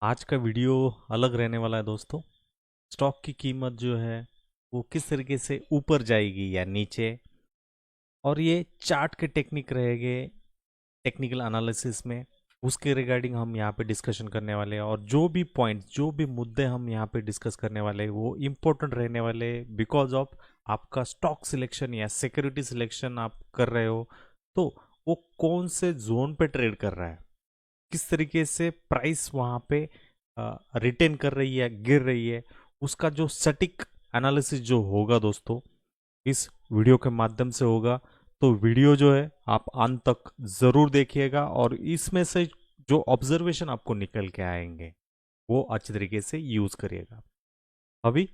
आज का वीडियो अलग रहने वाला है दोस्तों। स्टॉक की कीमत जो है वो किस तरीके से ऊपर जाएगी या नीचे, और ये चार्ट के टेक्निक रहेंगे टेक्निकल एनालिसिस में, उसके रिगार्डिंग हम यहाँ पे डिस्कशन करने वाले हैं। और जो भी पॉइंट जो भी मुद्दे हम यहाँ पे डिस्कस करने वाले हैं वो इम्पोर्टेंट रहने वाले, बिकॉज ऑफ आपका स्टॉक सिलेक्शन या सिक्योरिटी सिलेक्शन आप कर रहे हो तो वो कौन से जोन पे ट्रेड कर रहा है, किस तरीके से प्राइस वहां पे रिटेन कर रही है, गिर रही है, उसका जो सटीक एनालिसिस जो होगा दोस्तों इस वीडियो के माध्यम से होगा। तो वीडियो जो है आप अंत तक जरूर देखिएगा और इसमें से जो ऑब्जर्वेशन आपको निकल के आएंगे वो अच्छी तरीके से यूज करिएगा। अभी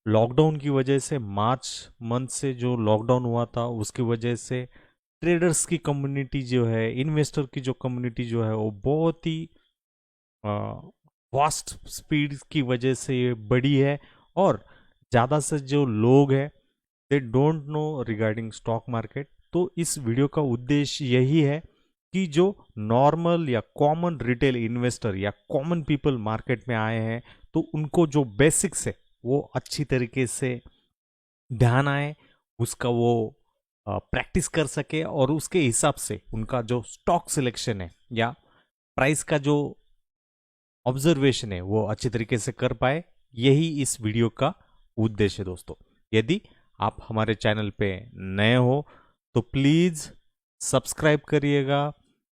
लॉकडाउन की वजह से मार्च मंथ से जो लॉकडाउन हुआ था उसकी वजह से ट्रेडर्स की कम्युनिटी जो है, इन्वेस्टर की जो कम्युनिटी जो है वो बहुत ही फास्ट स्पीड की वजह से ये बड़ी है। और ज़्यादा से जो लोग हैं they don't know regarding stock market. तो इस वीडियो का उद्देश्य यही है कि जो नॉर्मल या कॉमन रिटेल इन्वेस्टर या कॉमन पीपल मार्केट में आए हैं तो उनको जो बेसिक्स है वो अच्छी तरीके से ध्यान आए, उसका वो प्रैक्टिस कर सके और उसके हिसाब से उनका जो स्टॉक सिलेक्शन है या प्राइस का जो ऑब्जर्वेशन है वो अच्छी तरीके से कर पाए। यही इस वीडियो का उद्देश्य है दोस्तों। यदि आप हमारे चैनल पे नए हो तो प्लीज सब्सक्राइब करिएगा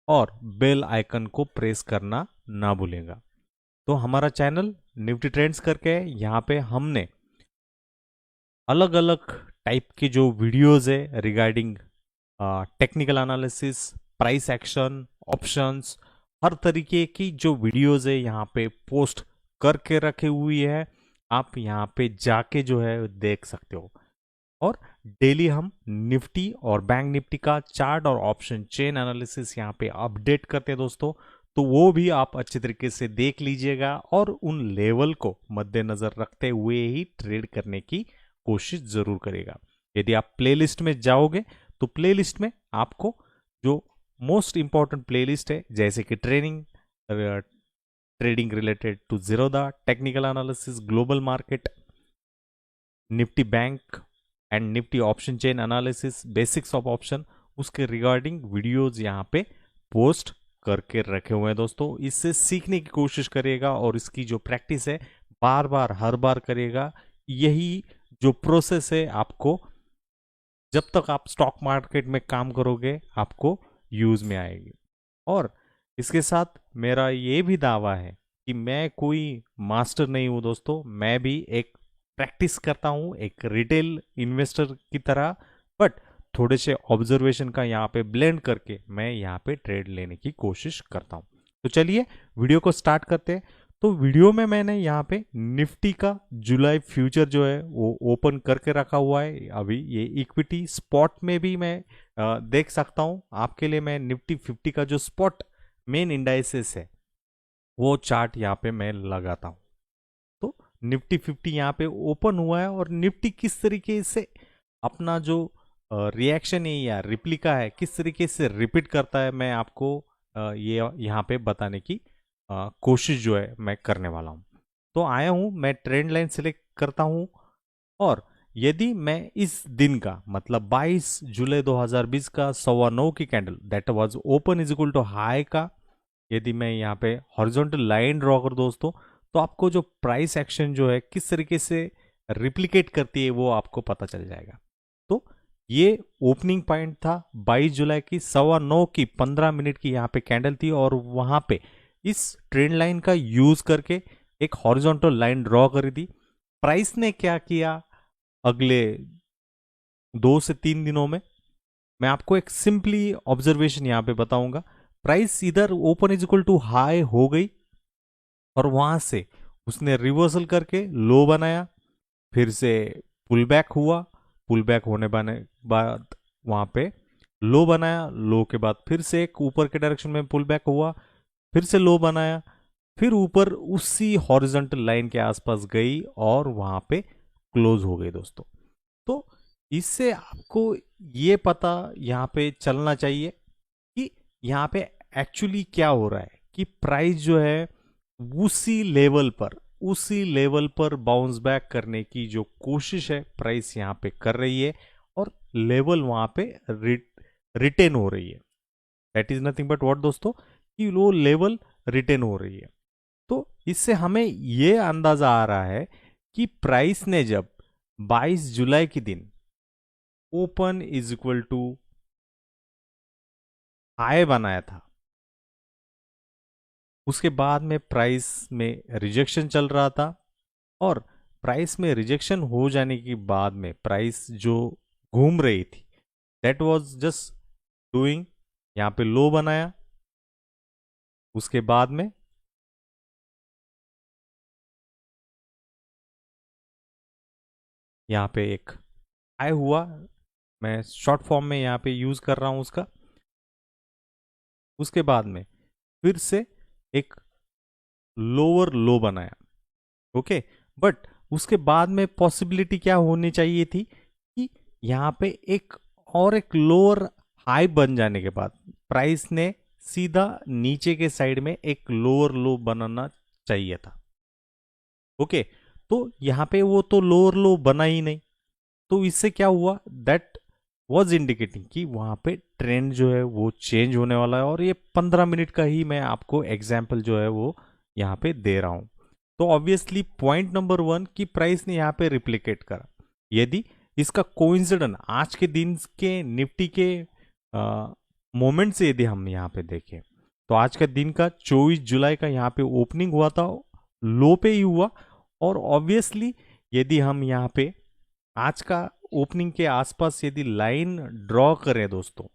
और बेल आइकन को प्रेस करना ना भूलेगा। तो हमारा चैनल निफ्टी ट्रेंड्स करके है, यहाँ पे हमने अलग अलग टाइप के जो वीडियोस है regarding technical analysis, price action, options, हर तरीके की जो वीडियोस है यहाँ पे पोस्ट करके रखे हुई है। आप यहाँ पे जाके जो है देख सकते हो। और डेली हम निफ्टी और बैंक निफ्टी का चार्ट और ऑप्शन चेन एनालिसिस यहाँ पे अपडेट करते हैं दोस्तों। तो वो भी आप अच्छे तरीके से देख लीजिएगा और उन लेवल को मद्देनजर रखते हुए ही ट्रेड करने की कोशिश जरूर करेगा। यदि आप प्लेलिस्ट में जाओगे तो प्लेलिस्ट में आपको जो मोस्ट इंपॉर्टेंट प्लेलिस्ट है जैसे कि trading related to Zerodha, technical analysis, global market, Nifty bank and Nifty option chain analysis, basics of option, उसके रिगार्डिंग वीडियोस यहाँ पे पोस्ट करके रखे हुए हैं दोस्तों। इससे सीखने की कोशिश करिएगा और इसकी जो प्रैक्टिस है बार बार हर बार करिएगा। यही जो प्रोसेस है आपको जब तक आप स्टॉक मार्केट में काम करोगे आपको यूज में आएगी। और इसके साथ मेरा ये भी दावा है कि मैं कोई मास्टर नहीं हूं दोस्तों, मैं भी एक प्रैक्टिस करता हूं एक रिटेल इन्वेस्टर की तरह, बट थोड़े से ऑब्जर्वेशन का यहाँ पे ब्लेंड करके मैं यहाँ पे ट्रेड लेने की कोशिश करता हूँ। तो चलिए वीडियो को स्टार्ट करते हैं। तो वीडियो में मैंने यहाँ पे निफ्टी का जुलाई फ्यूचर जो है वो ओपन करके रखा हुआ है। अभी ये इक्विटी स्पॉट में भी मैं देख सकता हूँ। आपके लिए मैं निफ्टी 50 का जो स्पॉट मेन इंडाइसेस है वो चार्ट यहाँ पे मैं लगाता हूँ। तो निफ्टी 50 यहाँ पे ओपन हुआ है और निफ्टी किस तरीके से अपना जो रिएक्शन है या रिप्लिका है किस तरीके से रिपीट करता है मैं आपको ये यहाँ पे बताने की कोशिश जो है मैं करने वाला हूँ। तो आया हूँ मैं ट्रेंड लाइन सेलेक्ट करता हूँ और यदि मैं इस दिन का मतलब 22 जुलाई 2020 का 9:15 की candle that was open is equal to high का यदि मैं यहाँ पे हॉरिजॉन्टल लाइन ड्रॉ कर दोस्तों तो आपको जो प्राइस एक्शन जो है किस तरीके से रिप्लिकेट करती है वो आपको पता चल जाएगा। तो ये ओपनिंग पॉइंट था 22 जुलाई की 9:15 की 15 मिनट की यहाँ पे कैंडल थी और वहां पे इस ट्रेंड लाइन का यूज करके एक हॉरिजॉन्टल लाइन ड्रॉ करी थी। प्राइस ने क्या किया अगले 2 से 3 दिनों में, मैं आपको एक सिंपली ऑब्जर्वेशन यहाँ पे बताऊंगा। प्राइस इधर open is equal to high हो गई और वहां से उसने रिवर्सल करके लो बनाया, फिर से पुल बैक हुआ, पुल बैक होने बाद वहां पे लो बनाया, लो के बाद फिर से एक ऊपर के डायरेक्शन में पुल बैक हुआ, फिर से लो बनाया, फिर ऊपर उसी हॉरिजॉन्टल लाइन के आसपास गई और वहां पे क्लोज हो गई दोस्तों। तो इससे आपको ये पता यहाँ पे चलना चाहिए कि यहाँ पे एक्चुअली क्या हो रहा है कि प्राइस जो है उसी लेवल पर बाउंस बैक करने की जो कोशिश है प्राइस यहाँ पे कर रही है, और लेवल वहां पे रिटेन हो रही है। That is nothing but what दोस्तों, कि वो लेवल रिटेन हो रही है। तो इससे हमें ये अंदाजा आ रहा है कि प्राइस ने जब 22 जुलाई के दिन open is equal to high बनाया था, उसके बाद में प्राइस में रिजेक्शन चल रहा था, और प्राइस में रिजेक्शन हो जाने के बाद में प्राइस जो घूम रही थी दैट वाज जस्ट डूइंग, यहां पे लो बनाया, उसके बाद में यहां पे एक हाई हुआ, मैं शॉर्ट फॉर्म में यहां पे यूज कर रहा हूं उसका। उसके बाद में फिर से एक लोअर लो बनाया, ओके। बट उसके बाद में पॉसिबिलिटी क्या होनी चाहिए थी कि यहां पे एक लोअर हाई बन जाने के बाद प्राइस ने सीधा नीचे के साइड में एक लोअर लो बनाना चाहिए था, ओके। तो यहां पे वो तो लोअर लो बना ही नहीं, तो इससे क्या हुआ, दैट वॉज इंडिकेटिंग कि वहां पे ट्रेंड जो है वो चेंज होने वाला है। और ये 15 मिनट का ही मैं आपको एग्जाम्पल जो है वो यहाँ पे दे रहा हूं। तो ऑब्वियसली पॉइंट नंबर 1 की प्राइस ने यहाँ पे रिप्लिकेट करा। यदि इसका कोइंसिडेंट आज के दिन के निफ्टी के मोमेंट से यदि हम यहाँ पे देखें, तो आज का दिन का 24 जुलाई का यहाँ पे ओपनिंग हुआ था, लो पे ही हुआ। और ऑब्वियसली यदि हम यहाँ पे आज का ओपनिंग के आसपास यदि लाइन ड्रॉ करें दोस्तों,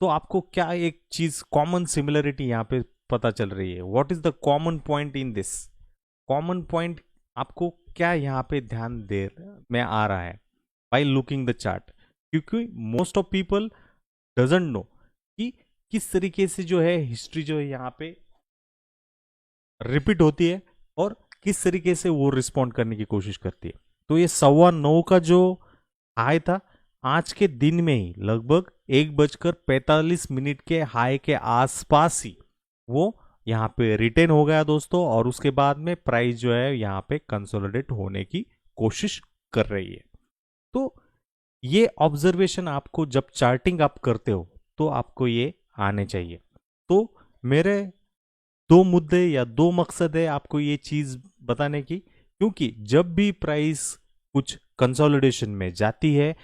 तो आपको क्या एक चीज कॉमन सिमिलरिटी यहाँ पे पता चल रही है। What is the common point in this? Common point आपको क्या यहाँ पे ध्यान दे में आ रहा है बाय लुकिंग द चार्ट? क्योंकि most of people doesn't know कि किस तरीके से जो है हिस्ट्री जो है यहाँ पे रिपीट होती है और किस तरीके से वो रिस्पॉन्ड करने की कोशिश करती है। तो ये 9:15 का जो हाई था, आज के दिन में ही लगभग 1:45 के हाई के आसपास ही वो यहाँ पे रिटेन हो गया दोस्तों, और उसके बाद में प्राइस जो है यहाँ पे कंसोलिडेट होने की कोशिश कर रही है। तो ये ऑब्जर्वेशन आपको जब चार्टिंग आप करते हो तो आपको ये आने चाहिए। तो मेरे दो मुद्दे या दो मकसद है आपको ये चीज बताने की, क्योंकि जब भी प्राइस कुछ कंसोलिडेशन में जाती है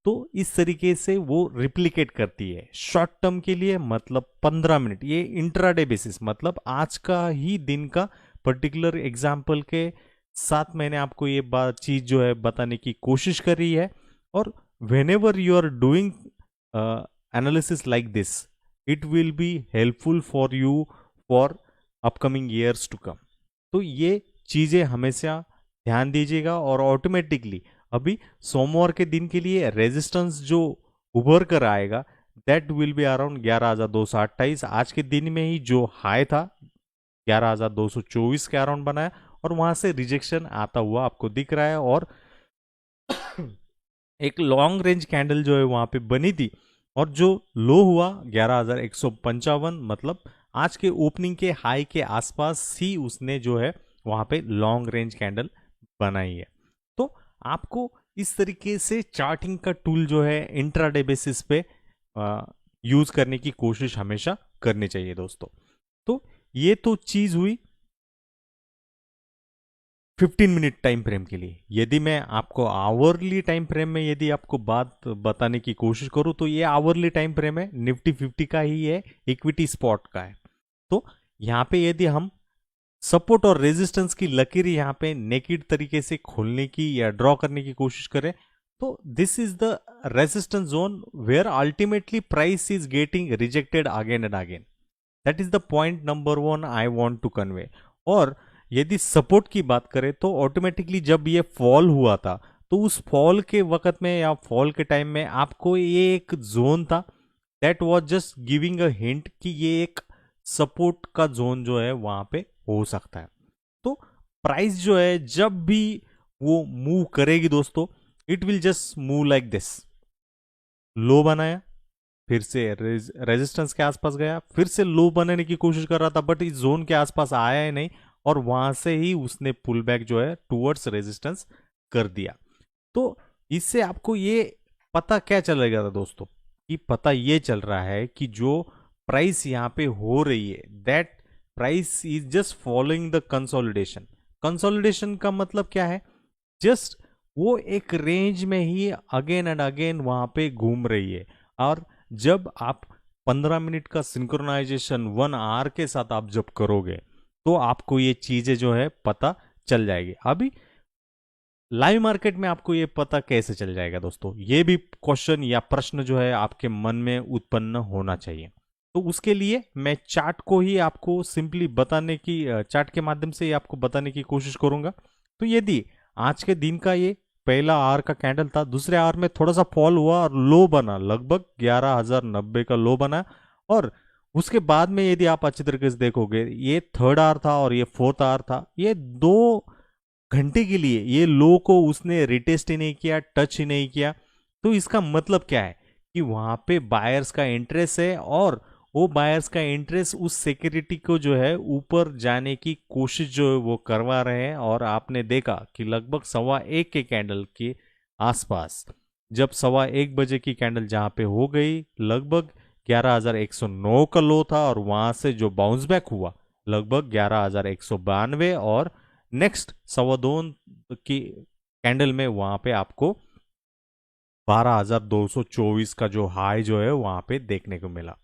तो इस तरीके से वो रिप्लिकेट करती है शॉर्ट टर्म के लिए, मतलब 15 मिनट, ये इंट्राडे बेसिस, मतलब आज का ही दिन का पर्टिकुलर एग्जाम्पल के साथ मैंने आपको ये बात चीज जो है बताने की कोशिश करी है। और whenever you are doing analysis like this, it will be helpful for you for upcoming years to come। तो ये चीजें हमेशा ध्यान दीजिएगा। और ऑटोमेटिकली अभी सोमवार के दिन के लिए रेजिस्टेंस जो उभर कर आएगा दैट विल बी अराउंड 11,228। आज के दिन में ही जो हाई था 11,224 के अराउंड बनाया, और वहां से रिजेक्शन आता हुआ आपको दिख रहा है। और एक लॉन्ग रेंज कैंडल जो है वहां पे बनी थी, और जो लो हुआ 11,155, मतलब आज के ओपनिंग के हाई के आसपास ही उसने जो है वहां पे लॉन्ग रेंज कैंडल बनाई है। तो आपको इस तरीके से चार्टिंग का टूल जो है इंट्राडे बेसिस पे यूज करने की कोशिश हमेशा करनी चाहिए दोस्तों। तो ये तो चीज हुई 15 मिनट टाइम फ्रेम के लिए। यदि मैं आपको आवरली टाइम फ्रेम में यदि आपको बात बताने की कोशिश करूं तो ये आवरली टाइम फ्रेम है, निफ्टी 50 का ही है, इक्विटी स्पॉट का है। तो यहां पे यदि हम सपोर्ट और रेजिस्टेंस की लकीर यहां पे नेकेड तरीके से खोलने की या ड्रॉ करने की कोशिश करें, तो this is the resistance zone where ultimately price is getting rejected again and again. That is the point number 1 I want to convey. और यदि सपोर्ट की बात करें तो ऑटोमेटिकली जब ये फॉल हुआ था तो उस फॉल के वक्त में या फॉल के टाइम में आपको ये एक जोन था that was just giving a hint कि ये एक सपोर्ट का जोन जो है वहां पे हो सकता है। तो प्राइस जो है जब भी वो मूव करेगी दोस्तों, it will just move like this. Low बनाया, फिर से रेजिस्टेंस के आसपास गया, फिर से लो बनाने की कोशिश कर रहा था, बट इस जोन के आसपास आया ही नहीं, और वहां से ही उसने पुल बैक जो है टूवर्ड्स रेजिस्टेंस कर दिया। तो इससे आपको ये पता क्या चलेगा था दोस्तों, कि पता ये चल रहा है कि जो प्राइस यहाँ पे हो रही है that price is just following the consolidation. Consolidation का मतलब क्या है, जस्ट वो एक रेंज में ही अगेन एंड अगेन वहां पे घूम रही है। और जब आप 15 मिनट का सिंक्रोनाइजेशन 1 आवर के साथ आप जब करोगे तो आपको ये चीजें जो है पता चल जाएगी। अभी लाइव मार्केट में आपको ये पता कैसे चल जाएगा दोस्तों, ये भी क्वेश्चन या प्रश्न जो है आपके मन में उत्पन्न होना चाहिए। तो उसके लिए मैं चार्ट को ही आपको सिंपली बताने की, चार्ट के माध्यम से ही आपको बताने की कोशिश करूंगा। तो यदि आज के दिन का ये पहला आवर का कैंडल था, दूसरे आवर में थोड़ा सा फॉल हुआ और लो बना, लगभग 11,090 का लो बना, और उसके बाद में यदि आप अच्छी तरीके से देखोगे ये थर्ड आवर था और ये फोर्थ आवर था, ये 2 घंटे के लिए ये लो को उसने रिटेस्ट ही नहीं किया, टच ही नहीं किया। तो इसका मतलब क्या है कि वहां पे बायर्स का इंटरेस्ट है और वो बायर्स का इंटरेस्ट उस सिक्योरिटी को जो है ऊपर जाने की कोशिश जो है वो करवा रहे हैं। और आपने देखा कि लगभग 1:15 के कैंडल के आसपास, जब 1:15 की कैंडल जहां पे हो गई, लगभग 11,109 का लो था और वहां से जो बाउंस बैक हुआ लगभग 11,192, और नेक्स्ट 2:15 की कैंडल में वहां पे आपको 12,224 का जो हाई जो है वहां पे देखने को मिला।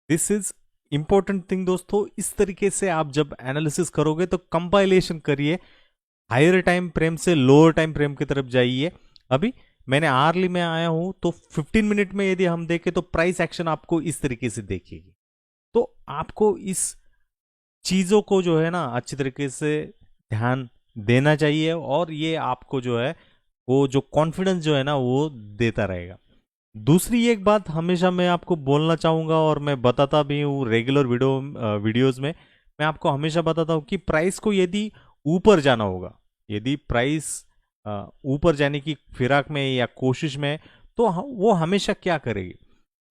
दिस इज इंपॉर्टेंट थिंग दोस्तों। इस तरीके से आप जब एनालिसिस करोगे तो कंपाइलेशन करिए, हायर टाइम फ्रेम से लोअर टाइम फ्रेम की तरफ जाइए। अभी मैंने आर्ली में आया हूं तो 15 मिनट में यदि हम देखें तो प्राइस एक्शन आपको इस तरीके से देखिएगी। तो आपको इस चीजों को जो है ना अच्छी तरीके से ध्यान देना चाहिए, और ये आपको जो है वो जो कॉन्फिडेंस जो है ना वो देता रहेगा। दूसरी एक बात हमेशा मैं आपको बोलना चाहूंगा, और मैं बताता भी हूँ रेगुलर वीडियोस में, मैं आपको हमेशा बताता हूँ कि प्राइस को यदि ऊपर जाना होगा, यदि प्राइस ऊपर जाने की फिराक में या कोशिश में, तो वो हमेशा क्या करेगी,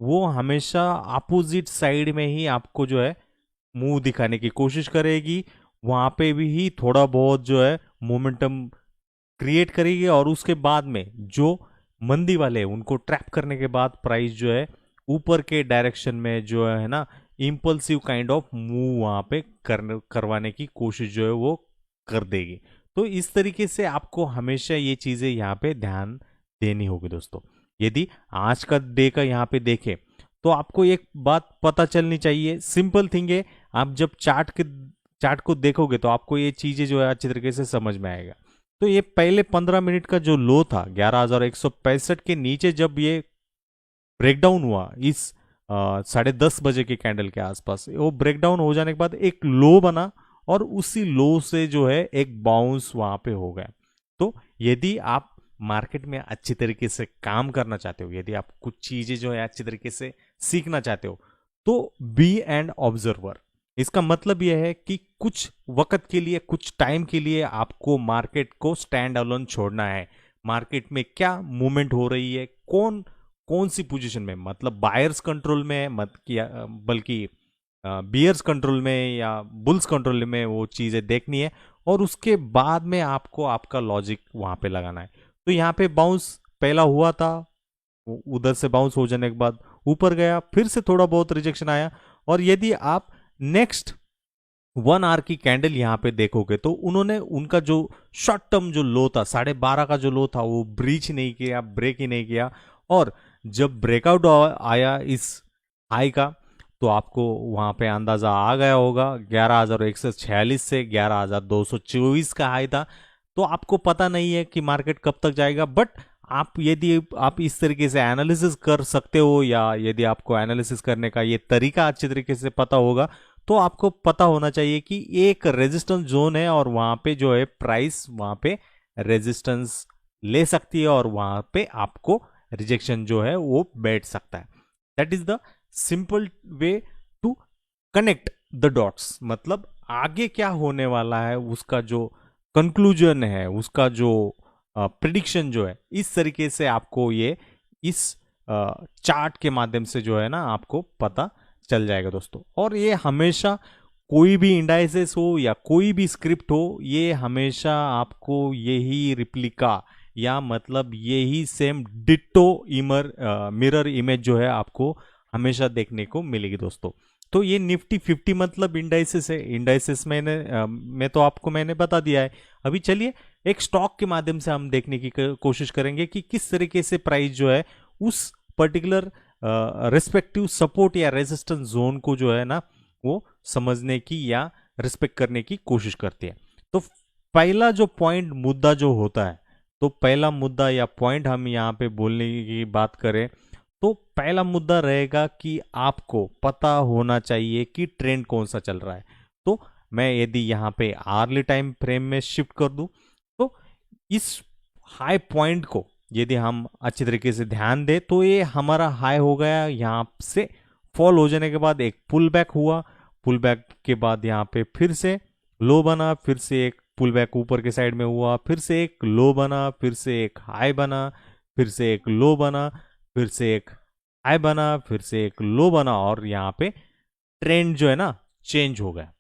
वो हमेशा अपोजिट साइड में ही आपको जो है मुंह दिखाने की कोशिश करेगी। वहां पे भी ही थोड़ा बहुत जो है मोमेंटम क्रिएट करेगी, और उसके बाद में जो मंदी वाले हैं उनको ट्रैप करने के बाद प्राइस जो है ऊपर के डायरेक्शन में जो है ना इम्पल्सिव काइंड ऑफ मूव वहां पे करवाने की कोशिश जो है वो कर देगी। तो इस तरीके से आपको हमेशा ये चीजें यहाँ पे ध्यान देनी होगी दोस्तों। यदि आज का डे का यहाँ पे देखें तो आपको एक बात पता चलनी चाहिए, सिंपल थिंग है। आप जब चार्ट को देखोगे तो आपको ये चीजें जो है अच्छी तरीके से समझ में आएगा। तो ये पहले 15 मिनट का जो लो था 11,165 के नीचे, जब ये ब्रेकडाउन हुआ इस 10:30 बजे के कैंडल के आसपास, वो ब्रेकडाउन हो जाने के बाद एक लो बना, और उसी लो से जो है एक बाउंस वहां पे हो गया। तो यदि आप मार्केट में अच्छी तरीके से काम करना चाहते हो, यदि आप कुछ चीजें जो है अच्छी तरीके से सीखना चाहते हो, तो बी एंड ऑब्जर्वर। इसका मतलब यह है कि कुछ वक्त के लिए, कुछ टाइम के लिए आपको मार्केट को स्टैंड अलोन छोड़ना है। मार्केट में क्या मूवमेंट हो रही है, कौन कौन सी पोजीशन में, मतलब बायर्स कंट्रोल में है मत किया, बल्कि बियर्स कंट्रोल में या बुल्स कंट्रोल में, वो चीजें देखनी है। और उसके बाद में आपको आपका लॉजिक वहां पे लगाना है। तो यहाँ पे बाउंस पहला हुआ था, उधर से बाउंस हो जाने के बाद ऊपर गया, फिर से थोड़ा बहुत रिजेक्शन आया। और यदि आप नेक्स्ट 1 आवर की कैंडल यहां पे देखोगे तो उन्होंने उनका जो शॉर्ट टर्म जो लो था 12:30 का जो लो था वो ब्रीच नहीं किया, ब्रेक ही नहीं किया। और जब ब्रेकआउट आया इस हाई का, तो आपको वहां पे अंदाजा आ गया होगा, 11,146 से 11,224 का हाई था। तो आपको पता नहीं है कि मार्केट कब तक जाएगा, बट आप यदि आप इस तरीके से एनालिसिस कर सकते हो, या यदि आपको एनालिसिस करने का ये तरीका अच्छी तरीके से पता होगा, तो आपको पता होना चाहिए कि एक रेजिस्टेंस जोन है और वहां पे जो है प्राइस वहां पे रेजिस्टेंस ले सकती है, और वहां पे आपको रिजेक्शन जो है वो बैठ सकता है। That is the simple way to connect the dots. मतलब आगे क्या होने वाला है उसका जो कंक्लूजन है, उसका जो प्रिडिक्शन जो है, इस तरीके से आपको ये इस चार्ट के माध्यम से जो है ना आपको पता चल जाएगा दोस्तों। और ये हमेशा कोई भी इंडाइसेस हो या कोई भी स्क्रिप्ट हो, ये हमेशा आपको यही रिप्लिका या मतलब यही सेम डिट्टो मिरर इमेज जो है आपको हमेशा देखने को मिलेगी दोस्तों। तो ये निफ्टी 50 मतलब इंडाइसेस है। इंडाइसेस में तो आपको मैंने बता दिया है। अभी चलिए एक स्टॉक के माध्यम से हम देखने की कोशिश करेंगे कि किस तरीके से प्राइस जो है उस पर्टिकुलर रिस्पेक्टिव सपोर्ट या रेजिस्टेंस जोन को जो है ना वो समझने की या रिस्पेक्ट करने की कोशिश करती है। तो पहला जो पॉइंट मुद्दा जो होता है, तो पहला मुद्दा या पॉइंट हम यहाँ पे बोलने की बात करें तो पहला मुद्दा रहेगा कि आपको पता होना चाहिए कि ट्रेंड कौन सा चल रहा है। तो मैं यदि यहाँ पे आर्ली टाइम फ्रेम में शिफ्ट कर दूं तो इस हाई पॉइंट को यदि हम अच्छी तरीके से ध्यान दें तो ये हमारा हाई हो गया, यहाँ से फॉल हो जाने के बाद एक पुल बैक हुआ, पुल बैक के बाद यहाँ पे फिर से लो बना, फिर से एक पुल बैक ऊपर के साइड में हुआ, फिर से एक लो बना, फिर से एक हाई बना, फिर से एक लो बना, फिर से एक हाई बना, फिर से एक लो बना और यहाँ पे ट्रेंड जो है ना चेंज हो गया।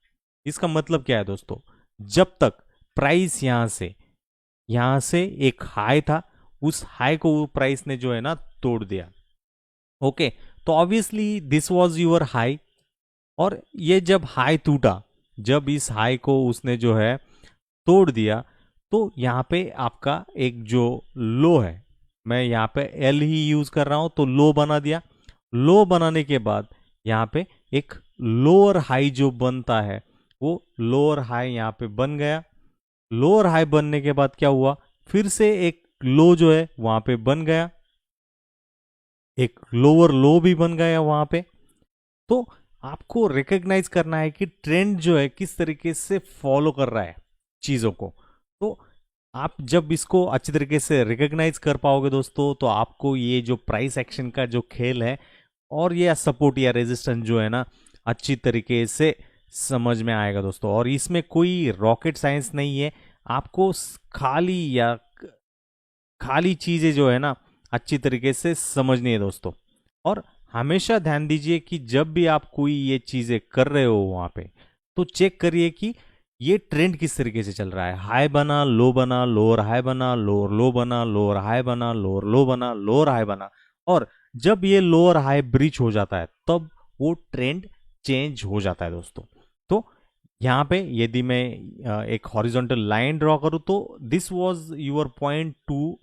इसका मतलब क्या है दोस्तों, जब तक प्राइस यहां से एक हाई था, उस हाई को प्राइस ने जो है ना तोड़ दिया। ओके, तो obviously this was your high, और ये जब हाई टूटा, जब इस हाई को उसने जो है तोड़ दिया, तो यहाँ पे आपका एक जो लो है, मैं यहाँ पे एल ही यूज कर रहा हूं, तो लो बना दिया। लो बनाने के बाद यहाँ पे एक लोअर हाई जो बनता है वो लोअर हाई यहाँ पे बन गया। लोअर हाई बनने के बाद क्या हुआ, फिर से एक लो जो है वहां पे बन गया, एक लोअर लो भी बन गया वहां पे। तो आपको रिकॉग्नाइज करना है कि ट्रेंड जो है किस तरीके से फॉलो कर रहा है चीजों को। तो आप जब इसको अच्छी तरीके से रिकॉग्नाइज कर पाओगे दोस्तों, तो आपको ये जो प्राइस एक्शन का जो खेल है और ये सपोर्ट या रेजिस्टेंस जो है ना अच्छी तरीके से समझ में आएगा दोस्तों। और इसमें कोई रॉकेट साइंस नहीं है, आपको खाली चीजें जो है ना अच्छी तरीके से समझनी है दोस्तों। और हमेशा ध्यान दीजिए कि जब भी आप कोई ये चीजें कर रहे हो वहां पे, तो चेक करिए कि ये ट्रेंड किस तरीके से चल रहा है। हाई बना, लो बना, लोअर हाई बना, लोअर लो बना, लोअर हाई बना, लोअर लो बना, लोअर हाई बना, और जब ये लोअर हाई ब्रीच हो जाता है तब वो ट्रेंड चेंज हो जाता है दोस्तों। तो यहाँ पे यदि मैं एक हॉरिजॉन्टल लाइन ड्रॉ करूं तो this was your point to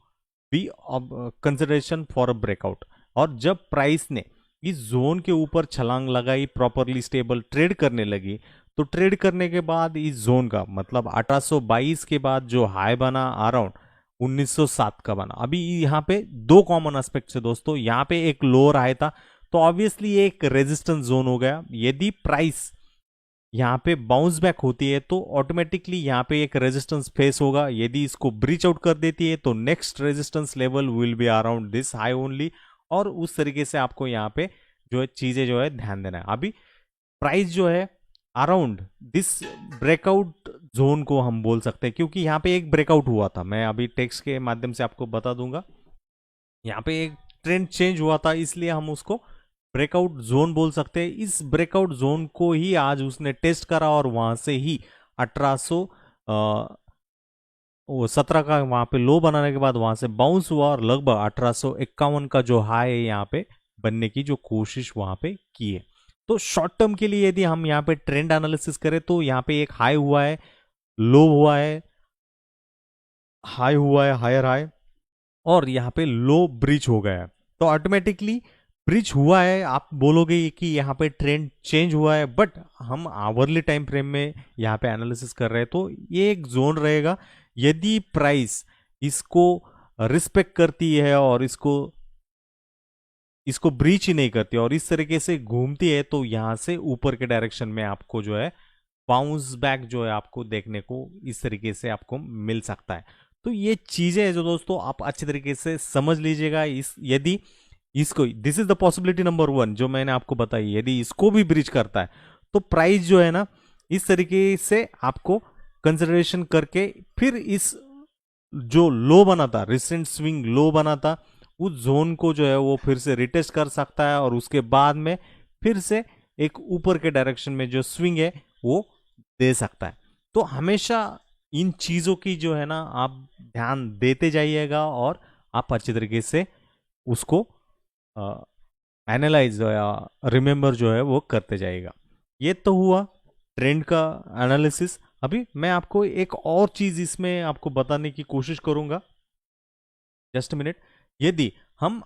be consideration for a breakout. और जब प्राइस ने इस जोन के ऊपर छलांग लगाई, प्रॉपरली स्टेबल ट्रेड करने लगी, तो ट्रेड करने के बाद इस जोन का मतलब 1822 के बाद जो हाई बना अराउंड 1907 का बना। अभी यहाँ पे दो कॉमन एस्पेक्ट्स है दोस्तों, यहाँ पे एक लोअर हाई था तो ऑब्वियसली एक रेजिस्टेंस जोन हो गया। यदि प्राइस यहाँ पे बाउंस बैक होती है तो ऑटोमेटिकली यहाँ पे एक रेजिस्टेंस फेस होगा। यदि इसको ब्रीच आउट कर देती है तो next resistance level will be around this high only, और उस तरीके से आपको यहाँ पे जो है चीजें जो है ध्यान देना है। अभी प्राइस जो है अराउंड दिस ब्रेकआउट जोन को हम बोल सकते हैं, क्योंकि यहाँ पे एक ब्रेकआउट हुआ था, मैं अभी टेक्स्ट के माध्यम से आपको बता दूंगा। यहाँ पे एक ट्रेंड चेंज हुआ था, इसलिए हम उसको ब्रेकआउट जोन बोल सकते हैं। इस ब्रेकआउट जोन को ही आज उसने टेस्ट करा और वहां से ही 1817 का वहां पे लो बनाने के बाद वहां से बाउंस हुआ और लगभग 1851 का जो हाई है यहाँ पे बनने की जो कोशिश वहां पे की है। तो शॉर्ट टर्म के लिए यदि हम यहाँ पे ट्रेंड एनालिसिस करें तो यहाँ पे एक हाई हुआ है, लो हुआ है, हाई हुआ है, हायर हाई, और यहाँ पे लो ब्रिज हो गया है। तो ऑटोमेटिकली ब्रिज हुआ है, आप बोलोगे कि यहाँ पे ट्रेंड चेंज हुआ है, बट हम आवरली टाइम फ्रेम में यहाँ पे एनालिसिस कर रहे हैं तो ये एक जोन रहेगा। यदि प्राइस इसको रिस्पेक्ट करती है और इसको ब्रीच ही नहीं करती और इस तरीके से घूमती है, तो यहां से ऊपर के डायरेक्शन में आपको जो है बाउंस बैक जो है आपको देखने को इस तरीके से आपको मिल सकता है। तो ये चीजें है जो दोस्तों आप अच्छी तरीके से समझ लीजिएगा। यदि इसको, this is the possibility number 1 जो मैंने आपको बताई, यदि इसको भी ब्रीच करता है तो प्राइस जो है ना इस तरीके से आपको कंसिडरेशन करके फिर इस जो लो बना था, रिसेंट स्विंग लो बना था, उस जोन को जो है वो फिर से रिटेस्ट कर सकता है और उसके बाद में फिर से एक ऊपर के डायरेक्शन में जो स्विंग है वो दे सकता है। तो हमेशा इन चीज़ों की जो है ना आप ध्यान देते जाइएगा और आप अच्छी तरीके से उसको एनालाइज या रिमेंबर जो है वो करते जाइएगा। ये तो हुआ ट्रेंड का एनालिसिस। अभी मैं आपको एक और चीज़ इसमें आपको बताने की कोशिश करूंगा। Just minute. यदि हम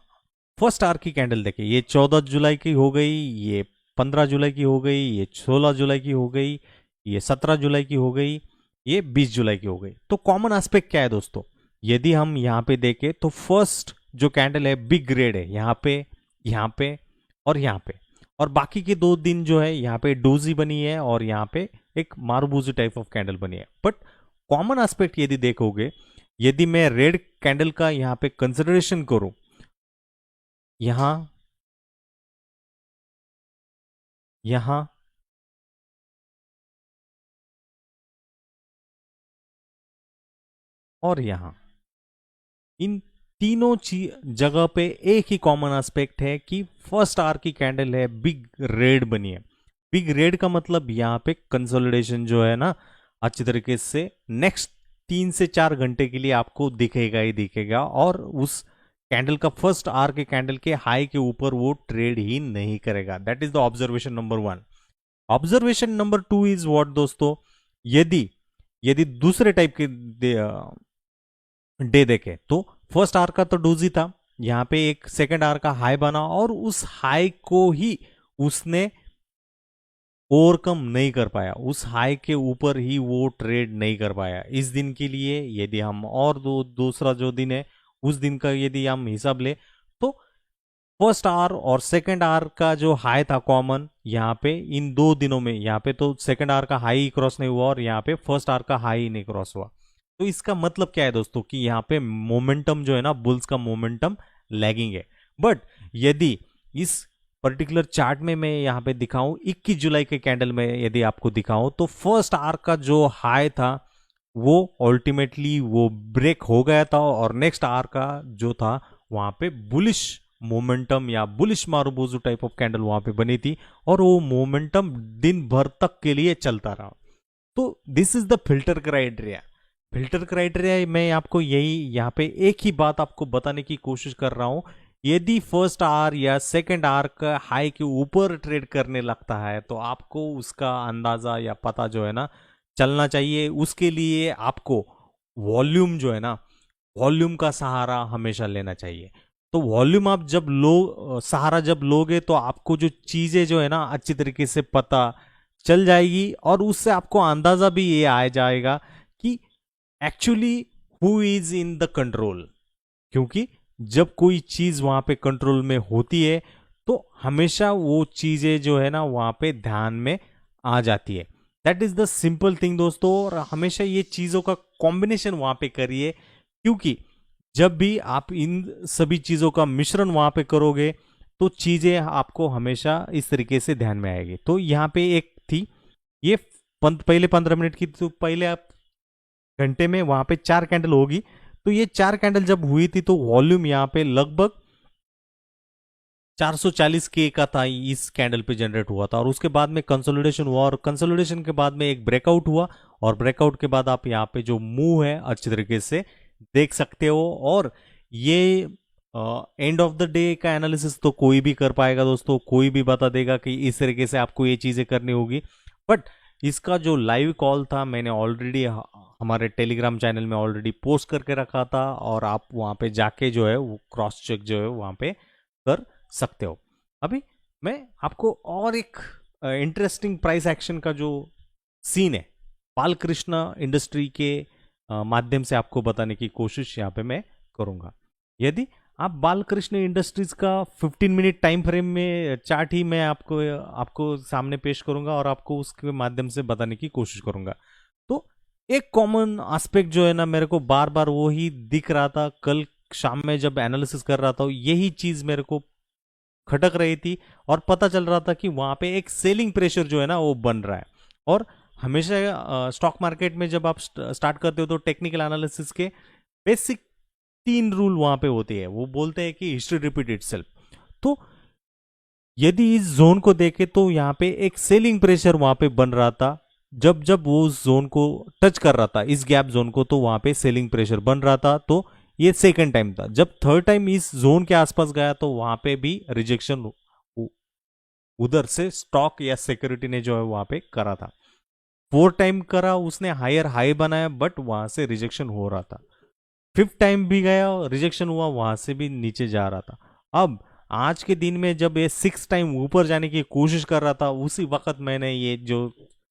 फर्स्ट आवर की कैंडल देखें, ये 14 जुलाई की हो गई, ये 15 जुलाई की हो गई, ये 16 जुलाई की हो गई, ये 17 जुलाई की हो गई, ये 20 जुलाई की हो गई। तो कॉमन एस्पेक्ट क्या है दोस्तों? यदि हम यहाँ पे देखें तो फर्स्ट जो कैंडल है बिग ग्रेड है, यहाँ पे और यहाँ पे, और बाकी के 2 दिन जो है यहाँ पे डोजी बनी है और यहाँ पे एक मारुबुजी टाइप ऑफ कैंडल बनी है। बट कॉमन एस्पेक्ट यदि देखोगे, यदि मैं रेड कैंडल का यहाँ पे कंसिडरेशन करूं, यहां, यहां और यहां, इन तीनों जगह पे एक ही कॉमन एस्पेक्ट है कि फर्स्ट आवर की कैंडल है बिग रेड बनी है। बिग रेड का मतलब यहाँ पे कंसोलिडेशन जो है ना अच्छी तरीके से नेक्स्ट 3 से 4 घंटे के लिए आपको दिखेगा ही दिखेगा, और उस कैंडल का फर्स्ट आवर के कैंडल के हाई के ऊपर वो ट्रेड ही नहीं करेगा। That is the observation number 1। Observation number 2 is what दोस्तों? यदि यदि दूसरे टाइप के डे देखे तो फर्स्ट आवर का तो डोजी था, यहाँ पे एक सेकंड आवर का हाई बना और उस हाई को ही उसने ओवरकम नहीं कर पाया, उस हाई के ऊपर ही वो ट्रेड नहीं कर पाया इस दिन के लिए। यदि हम और दूसरा जो दिन है उस दिन का यदि हम हिसाब ले तो फर्स्ट आवर और सेकंड आवर का जो हाई था कॉमन, यहाँ पे इन 2 दिनों में यहाँ पे तो सेकंड आवर का हाई क्रॉस नहीं हुआ और यहाँ पे फर्स्ट आवर का हाई नहीं क्रॉस हुआ। तो इसका मतलब क्या है दोस्तों कि यहाँ पे मोमेंटम जो है ना बुल्स का मोमेंटम लैगिंग है। बट यदि इस पर्टिकुलर चार्ट में मैं यहाँ पे दिखाऊं 21 जुलाई के कैंडल में यदि आपको दिखाऊं तो फर्स्ट आवर का जो हाई था वो अल्टीमेटली वो ब्रेक हो गया था और नेक्स्ट आवर का जो था वहां पे बुलिश मोमेंटम या बुलिश मारुबुजी टाइप ऑफ कैंडल वहां पे बनी थी और वो मोमेंटम दिन भर तक के लिए चलता रहा। तो this is the filter criteria. Filter criteria मैं आपको यही यहाँ पे एक ही बात आपको बताने की कोशिश कर रहा हूं, यदि फर्स्ट आवर या सेकंड आवर का हाई के ऊपर ट्रेड करने लगता है तो आपको उसका अंदाजा या पता जो है ना चलना चाहिए। उसके लिए आपको वॉल्यूम जो है ना, वॉल्यूम का सहारा हमेशा लेना चाहिए। तो वॉल्यूम आप जब सहारा जब लोगे तो आपको जो चीजें जो है ना अच्छी तरीके से पता चल जाएगी और उससे आपको अंदाजा भी ये आ जाएगा कि actually who is in the control. क्योंकि जब कोई चीज वहां पे कंट्रोल में होती है तो हमेशा वो चीजें जो है ना वहां पे ध्यान में आ जाती है। That is the simple thing दोस्तों, और हमेशा ये चीजों का कॉम्बिनेशन वहां पे करिए, क्योंकि जब भी आप इन सभी चीजों का मिश्रण वहां पे करोगे तो चीजें आपको हमेशा इस तरीके से ध्यान में आएगी। तो यहाँ पे एक थी ये पहले 15 मिनट की, तो पहले आप घंटे में वहां पे 4 कैंडल होगी। तो ये 4 कैंडल जब हुई थी तो वॉल्यूम यहाँ पे लगभग 440 के का था, इस कैंडल पे जनरेट हुआ था। और उसके बाद में कंसोलिडेशन हुआ और कंसोलिडेशन के बाद में एक ब्रेकआउट हुआ और ब्रेकआउट के बाद आप यहाँ पे जो मूव है अच्छी तरीके से देख सकते हो। और ये एंड ऑफ द डे का एनालिसिस तो कोई भी कर पाएगा दोस्तों, कोई भी बता देगा कि इस तरीके से आपको ये चीजें करनी होगी। बट इसका जो लाइव कॉल था मैंने ऑलरेडी हमारे टेलीग्राम चैनल में ऑलरेडी पोस्ट करके रखा था और आप वहां पे जाके जो है वो क्रॉस चेक जो है वहां पे कर सकते हो। अभी मैं आपको और एक इंटरेस्टिंग प्राइस एक्शन का जो सीन है बालकृष्ण इंडस्ट्री के माध्यम से आपको बताने की कोशिश यहाँ पे मैं करूंगा। यदि आप बालकृष्ण इंडस्ट्रीज का 15 मिनट टाइम फ्रेम में चार्ट ही मैं आपको सामने पेश करूंगा और आपको उसके माध्यम से बताने की कोशिश करूंगा। तो एक कॉमन एस्पेक्ट जो है ना मेरे को बार बार वो ही दिख रहा था, कल शाम में जब एनालिसिस कर रहा था यही चीज मेरे को खटक रही थी और पता चल रहा था कि वहां पे एक सेलिंग प्रेशर जो है ना वो बन रहा है। और हमेशा स्टॉक मार्केट में जब आप स्टार्ट करते हो तो टेक्निकल एनालिसिस के बेसिक 3 रूल वहां पे होते हैं। वो बोलते हैं कि हिस्ट्री रिपीट इटसेल्फ। तो यदि इस जोन को देखे तो यहाँ पे एक सेलिंग प्रेशर वहां पे बन रहा था जब जब वो उस जोन को टच कर रहा था, इस गैप जोन को, तो वहां पे सेलिंग प्रेशर बन रहा था। तो ये सेकंड टाइम था। जब थर्ड टाइम इस जोन के आसपास गया तो वहां पे भी रिजेक्शन उधर से स्टॉक या सिक्योरिटी ने जो है वहां पे करा था। फोर्थ टाइम करा, उसने हायर हाई बनाया, बट वहां से रिजेक्शन हो रहा था। फिफ्थ टाइम भी गया, रिजेक्शन हुआ, वहां से भी नीचे जा रहा था। अब आज के दिन में जब ये सिक्स टाइम ऊपर जाने की कोशिश कर रहा था, उसी वक्त मैंने ये जो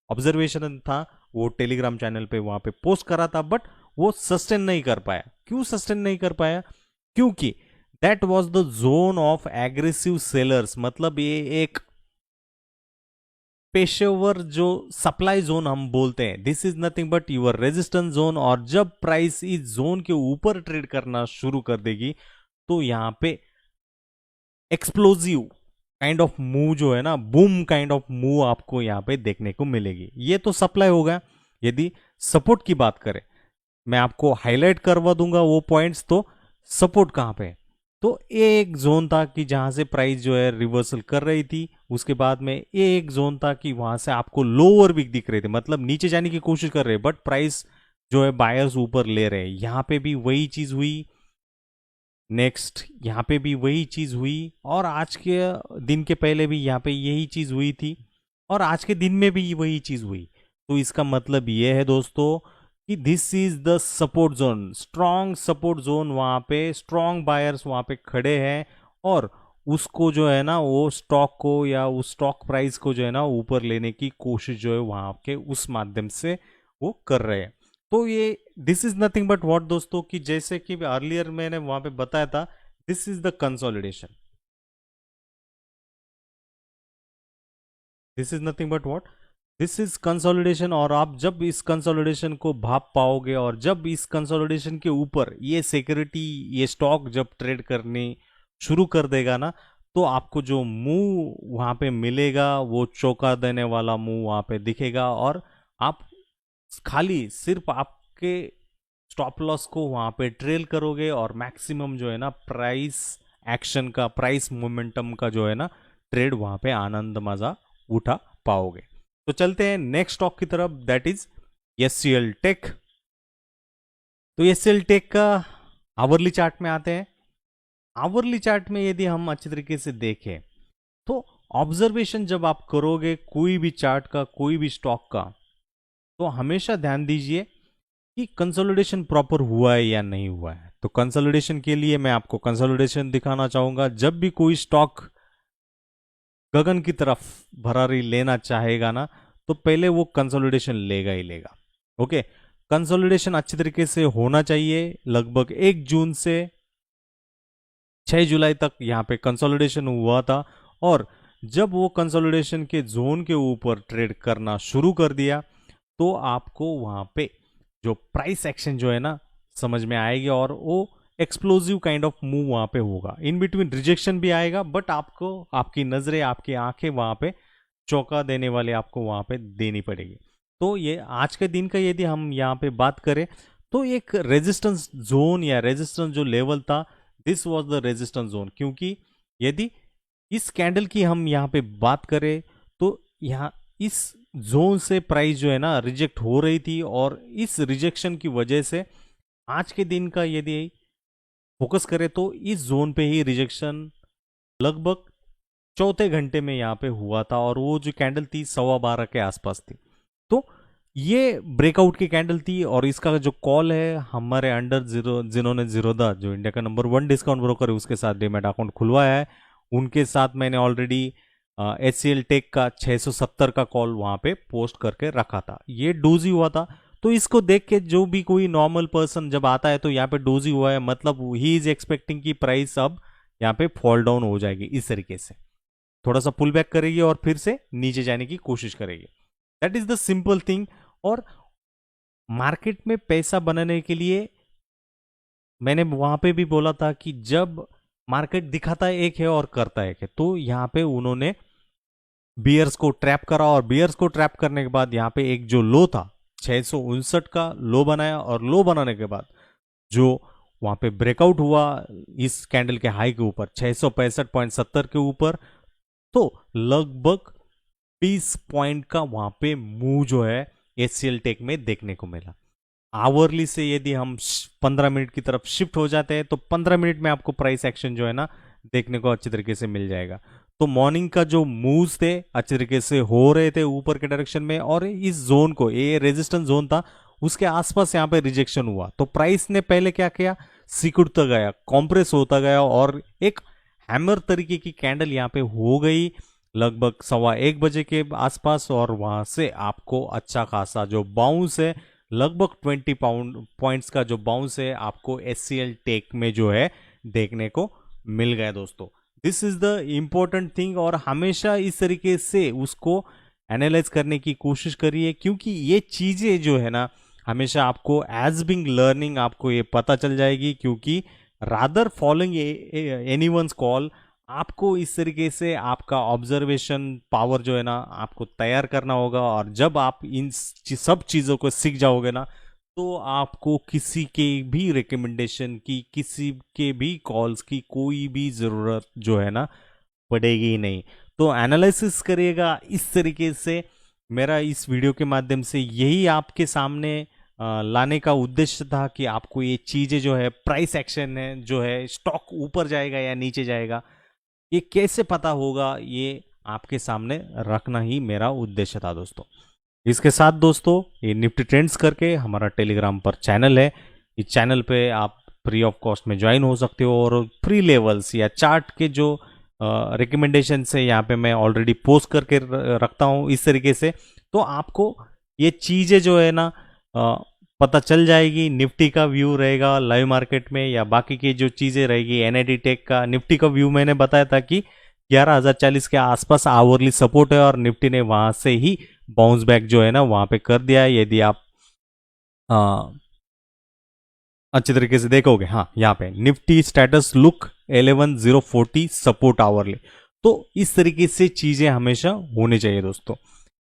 ऑब्जर्वेशन था वो टेलीग्राम चैनल पे वहां पे पोस्ट करा था, बट वो सस्टेन नहीं कर पाया। क्यों सस्टेन नहीं कर पाया? क्योंकि that was the zone of aggressive sellers. मतलब ये एक पेशेवर जो सप्लाई जोन हम बोलते हैं, this is nothing but your resistance zone. और जब प्राइस इस जोन के ऊपर ट्रेड करना शुरू कर देगी तो यहां पे एक्सप्लोजिव काइंड ऑफ मूव जो है ना, बूम काइंड ऑफ मूव आपको यहां पे देखने को मिलेगी। ये तो सप्लाई होगा। यदि सपोर्ट की बात करें, मैं आपको हाईलाइट करवा दूंगा वो पॉइंट्स। तो सपोर्ट कहां पे है? तो ये एक जोन था कि जहां से प्राइस जो है रिवर्सल कर रही थी। उसके बाद में ये एक जोन था कि वहां से आपको लोअर वीक दिख रहे थे, मतलब नीचे जाने की कोशिश कर रहे, बट प्राइस जो है बायर्स ऊपर ले रहे हैं। यहां पे भी वही चीज हुई, नेक्स्ट यहां पे भी वही चीज हुई, और आज के दिन के पहले भी यहां पे यही चीज हुई थी, और आज के दिन में भी वही चीज हुई। तो इसका मतलब यह है दोस्तों कि this is the support zone, strong support zone. वहां पे स्ट्रॉन्ग बायर्स वहां पे खड़े हैं, और उसको जो है ना, वो स्टॉक को या उस स्टॉक प्राइस को जो है ना ऊपर लेने की कोशिश जो है वहां के उस माध्यम से वो कर रहे हैं। तो ये this is nothing but what दोस्तों, कि जैसे कि अर्लियर मैंने वहां पे बताया था, this is the consolidation, this is nothing but what, this is consolidation. और आप जब इस कंसोलिडेशन को भाप पाओगे, और जब इस कंसोलिडेशन के ऊपर ये सिक्योरिटी, ये स्टॉक जब ट्रेड करने शुरू कर देगा ना, तो आपको जो मूव वहां पे मिलेगा वो चौंका देने वाला मूव वहां पे दिखेगा। और आप खाली सिर्फ आपके स्टॉप लॉस को वहां पे ट्रेल करोगे, और मैक्सिमम जो है ना प्राइस एक्शन का, प्राइस मोमेंटम का जो है ना ट्रेड वहां पे आनंद मजा उठा पाओगे। तो चलते हैं नेक्स्ट स्टॉक की तरफ, दैट इज एचसीएल टेक। तो एचसीएल टेक का आवरली चार्ट में आते हैं। आवरली चार्ट में यदि हम अच्छी तरीके से देखें, तो ऑब्जर्वेशन जब आप करोगे कोई भी चार्ट का, कोई भी स्टॉक का, तो हमेशा ध्यान दीजिए कि कंसोलिडेशन प्रॉपर हुआ है या नहीं हुआ है। तो कंसोलिडेशन के लिए मैं आपको कंसोलिडेशन दिखाना चाहूंगा। जब भी कोई स्टॉक गगन की तरफ भरारी लेना चाहेगा ना, तो पहले वो कंसोलिडेशन लेगा ही लेगा। ओके, कंसोलिडेशन अच्छी तरीके से होना चाहिए। लगभग 1 जून से 6 जुलाई तक यहाँ पे कंसोलिडेशन हुआ था, और जब वो कंसोलिडेशन के जोन के ऊपर ट्रेड करना शुरू कर दिया, तो आपको वहां पे जो प्राइस एक्शन जो है ना समझ में आएगी, और वो एक्सप्लोजिव काइंड ऑफ मूव वहां पे होगा। इन बिटवीन रिजेक्शन भी आएगा, बट आपको आपकी नजरें, आपकी आंखें वहां पे चौंका देने वाले आपको वहां पे देनी पड़ेगी। तो ये आज के दिन का यदि हम यहाँ पे बात करें, तो एक रेजिस्टेंस जोन या रेजिस्टेंस जो लेवल था, this was the resistance zone. क्योंकि यदि इस कैंडल की हम यहाँ पे बात करें, तो यहाँ इस जोन से प्राइस जो है ना रिजेक्ट हो रही थी, और इस रिजेक्शन की वजह से आज के दिन का यदि फोकस करें, तो इस जोन पे ही रिजेक्शन लगभग चौथे घंटे में यहाँ पे हुआ था, और वो जो कैंडल थी 12:15 के आसपास थी। तो ये ब्रेकआउट की कैंडल थी, और इसका जो कॉल है हमारे अंडर जीरो, जिन्होंने जीरोदा जो इंडिया का नंबर 1 डिस्काउंट ब्रोकर है उसके साथ डीमैट अकाउंट खुलवाया है, उनके साथ मैंने ऑलरेडी एचसीएल टेक का 670 का कॉल वहां पे पोस्ट करके रखा था। ये डोजी हुआ था। तो इसको देख के जो भी कोई नॉर्मल पर्सन जब आता है, तो यहाँ पे डोजी हुआ है, मतलब ही इज एक्सपेक्टिंग की प्राइस अब यहाँ पे फॉल डाउन हो जाएगी। इस तरीके से थोड़ा सा पुल बैक करेगी और फिर से नीचे जाने की कोशिश करेगी। That is the simple thing. और मार्केट में पैसा बनाने के लिए मैंने वहां पे भी बोला था कि जब मार्केट दिखाता एक है और करता एक है, तो यहाँ पे उन्होंने बियर्स को ट्रैप करा, और बियर्स को ट्रैप करने के बाद यहाँ पे एक जो लो था 659 का लो बनाया, और लो बनाने के बाद जो वहां पे ब्रेकआउट हुआ इस कैंडल के हाई के ऊपर 665.70 के ऊपर, तो लगभग 20 पॉइंट का वहां पे मूव जो है HCL टेक में देखने को मिला। आवरली से यदि हम 15 मिनट की तरफ शिफ्ट हो जाते हैं तो 15 मिनट में आपको प्राइस एक्शन जो है ना देखने को अच्छी तरीके से मिल जाएगा। तो मॉर्निंग का जो मूव्स थे अच्छी तरीके से हो रहे थे ऊपर के डायरेक्शन में, और इस जोन को, ये रेजिस्टेंस जोन था, उसके आसपास यहाँ पे रिजेक्शन हुआ। तो प्राइस ने पहले क्या किया, सिकुड़ता गया, कॉम्प्रेस होता गया, और एक हैमर तरीके की कैंडल यहाँ पे हो गई लगभग 1:15 बजे के आसपास, और वहां से आपको अच्छा खासा जो बाउंस है, लगभग 20 पॉइंट्स का जो बाउंस है आपको HCL टेक में जो है देखने को मिल गया दोस्तों। This is the important thing, और हमेशा इस तरीके से उसको एनालाइज करने की कोशिश करिए, क्योंकि ये चीजें जो है ना हमेशा आपको एज बिंग लर्निंग आपको ये पता चल जाएगी, क्योंकि रादर फॉलोइंग एनीवन्स कॉल, आपको इस तरीके से आपका ऑब्जर्वेशन पावर जो है ना आपको तैयार करना होगा। और जब आप इन सब चीज़ों को सीख जाओगे ना तो आपको किसी के भी रिकमेंडेशन की, किसी के भी कॉल्स की कोई भी ज़रूरत जो है ना पड़ेगी ही नहीं। तो एनालिसिस करिएगा इस तरीके से। मेरा इस वीडियो के माध्यम से यही आपके सामने लाने का उद्देश्य था कि आपको ये चीज़ें जो है, प्राइस एक्शन है जो है, स्टॉक ऊपर जाएगा या नीचे जाएगा, ये कैसे पता होगा, ये आपके सामने रखना ही मेरा उद्देश्य था दोस्तों। इसके साथ दोस्तों ये निफ्टी ट्रेंड्स करके हमारा टेलीग्राम पर चैनल है, इस चैनल पे आप फ्री ऑफ कॉस्ट में ज्वाइन हो सकते हो, और प्री लेवल्स या चार्ट के जो रिकमेंडेशन है यहाँ पे मैं ऑलरेडी पोस्ट करके रखता हूँ इस तरीके से। तो आपको ये चीज़ें जो है ना पता चल जाएगी। निफ्टी का व्यू रहेगा लाइव मार्केट में, या बाकी की जो चीज़ें रहेगी NID टेक का। निफ्टी का व्यू मैंने बताया था कि 11,040 के आसपास आवरली सपोर्ट है, और निफ्टी ने वहां से ही बाउंस बैक जो है ना वहां पे कर दिया है। यदि आप अच्छी तरीके से देखोगे, हाँ यहाँ पे Nifty status look 11,040 support hourly. तो इस तरीके से चीजें हमेशा होनी चाहिए दोस्तों।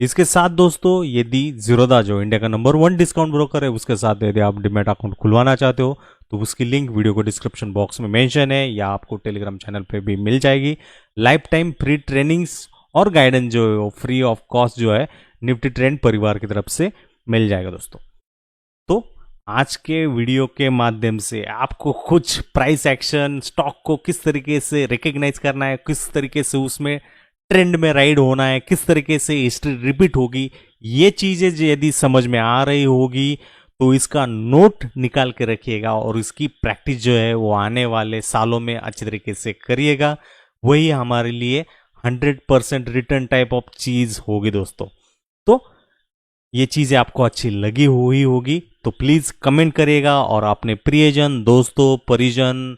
इसके साथ दोस्तों यदि ज़ीरोधा जो इंडिया का नंबर 1 डिस्काउंट ब्रोकर है, उसके साथ यदि आप डिमैट अकाउंट खुलवाना चाहते हो तो उसकी लिंक वीडियो को डिस्क्रिप्शन बॉक्स में मेंशन है, या आपको टेलीग्राम चैनल पे भी मिल जाएगी। लाइफ टाइम फ्री ट्रेनिंग्स और गाइडेंस जो है वो फ्री ऑफ कॉस्ट जो है निफ्टी ट्रेंड परिवार की तरफ से मिल जाएगा दोस्तों। तो आज के वीडियो के माध्यम से आपको कुछ प्राइस एक्शन, स्टॉक को किस तरीके से रिकग्नाइज करना है, किस तरीके से उसमें ट्रेंड में राइड होना है, किस तरीके से हिस्ट्री रिपीट होगी, ये चीजें यदि समझ में आ रही होगी तो इसका नोट निकाल के रखिएगा, और इसकी प्रैक्टिस जो है वो आने वाले सालों में अच्छी तरीके से करिएगा। वही हमारे लिए 100% रिटर्न टाइप ऑफ चीज होगी दोस्तों। तो ये चीजें आपको अच्छी लगी हुई होगी तो प्लीज कमेंट करिएगा, और अपने प्रियजन, दोस्तों, परिजन,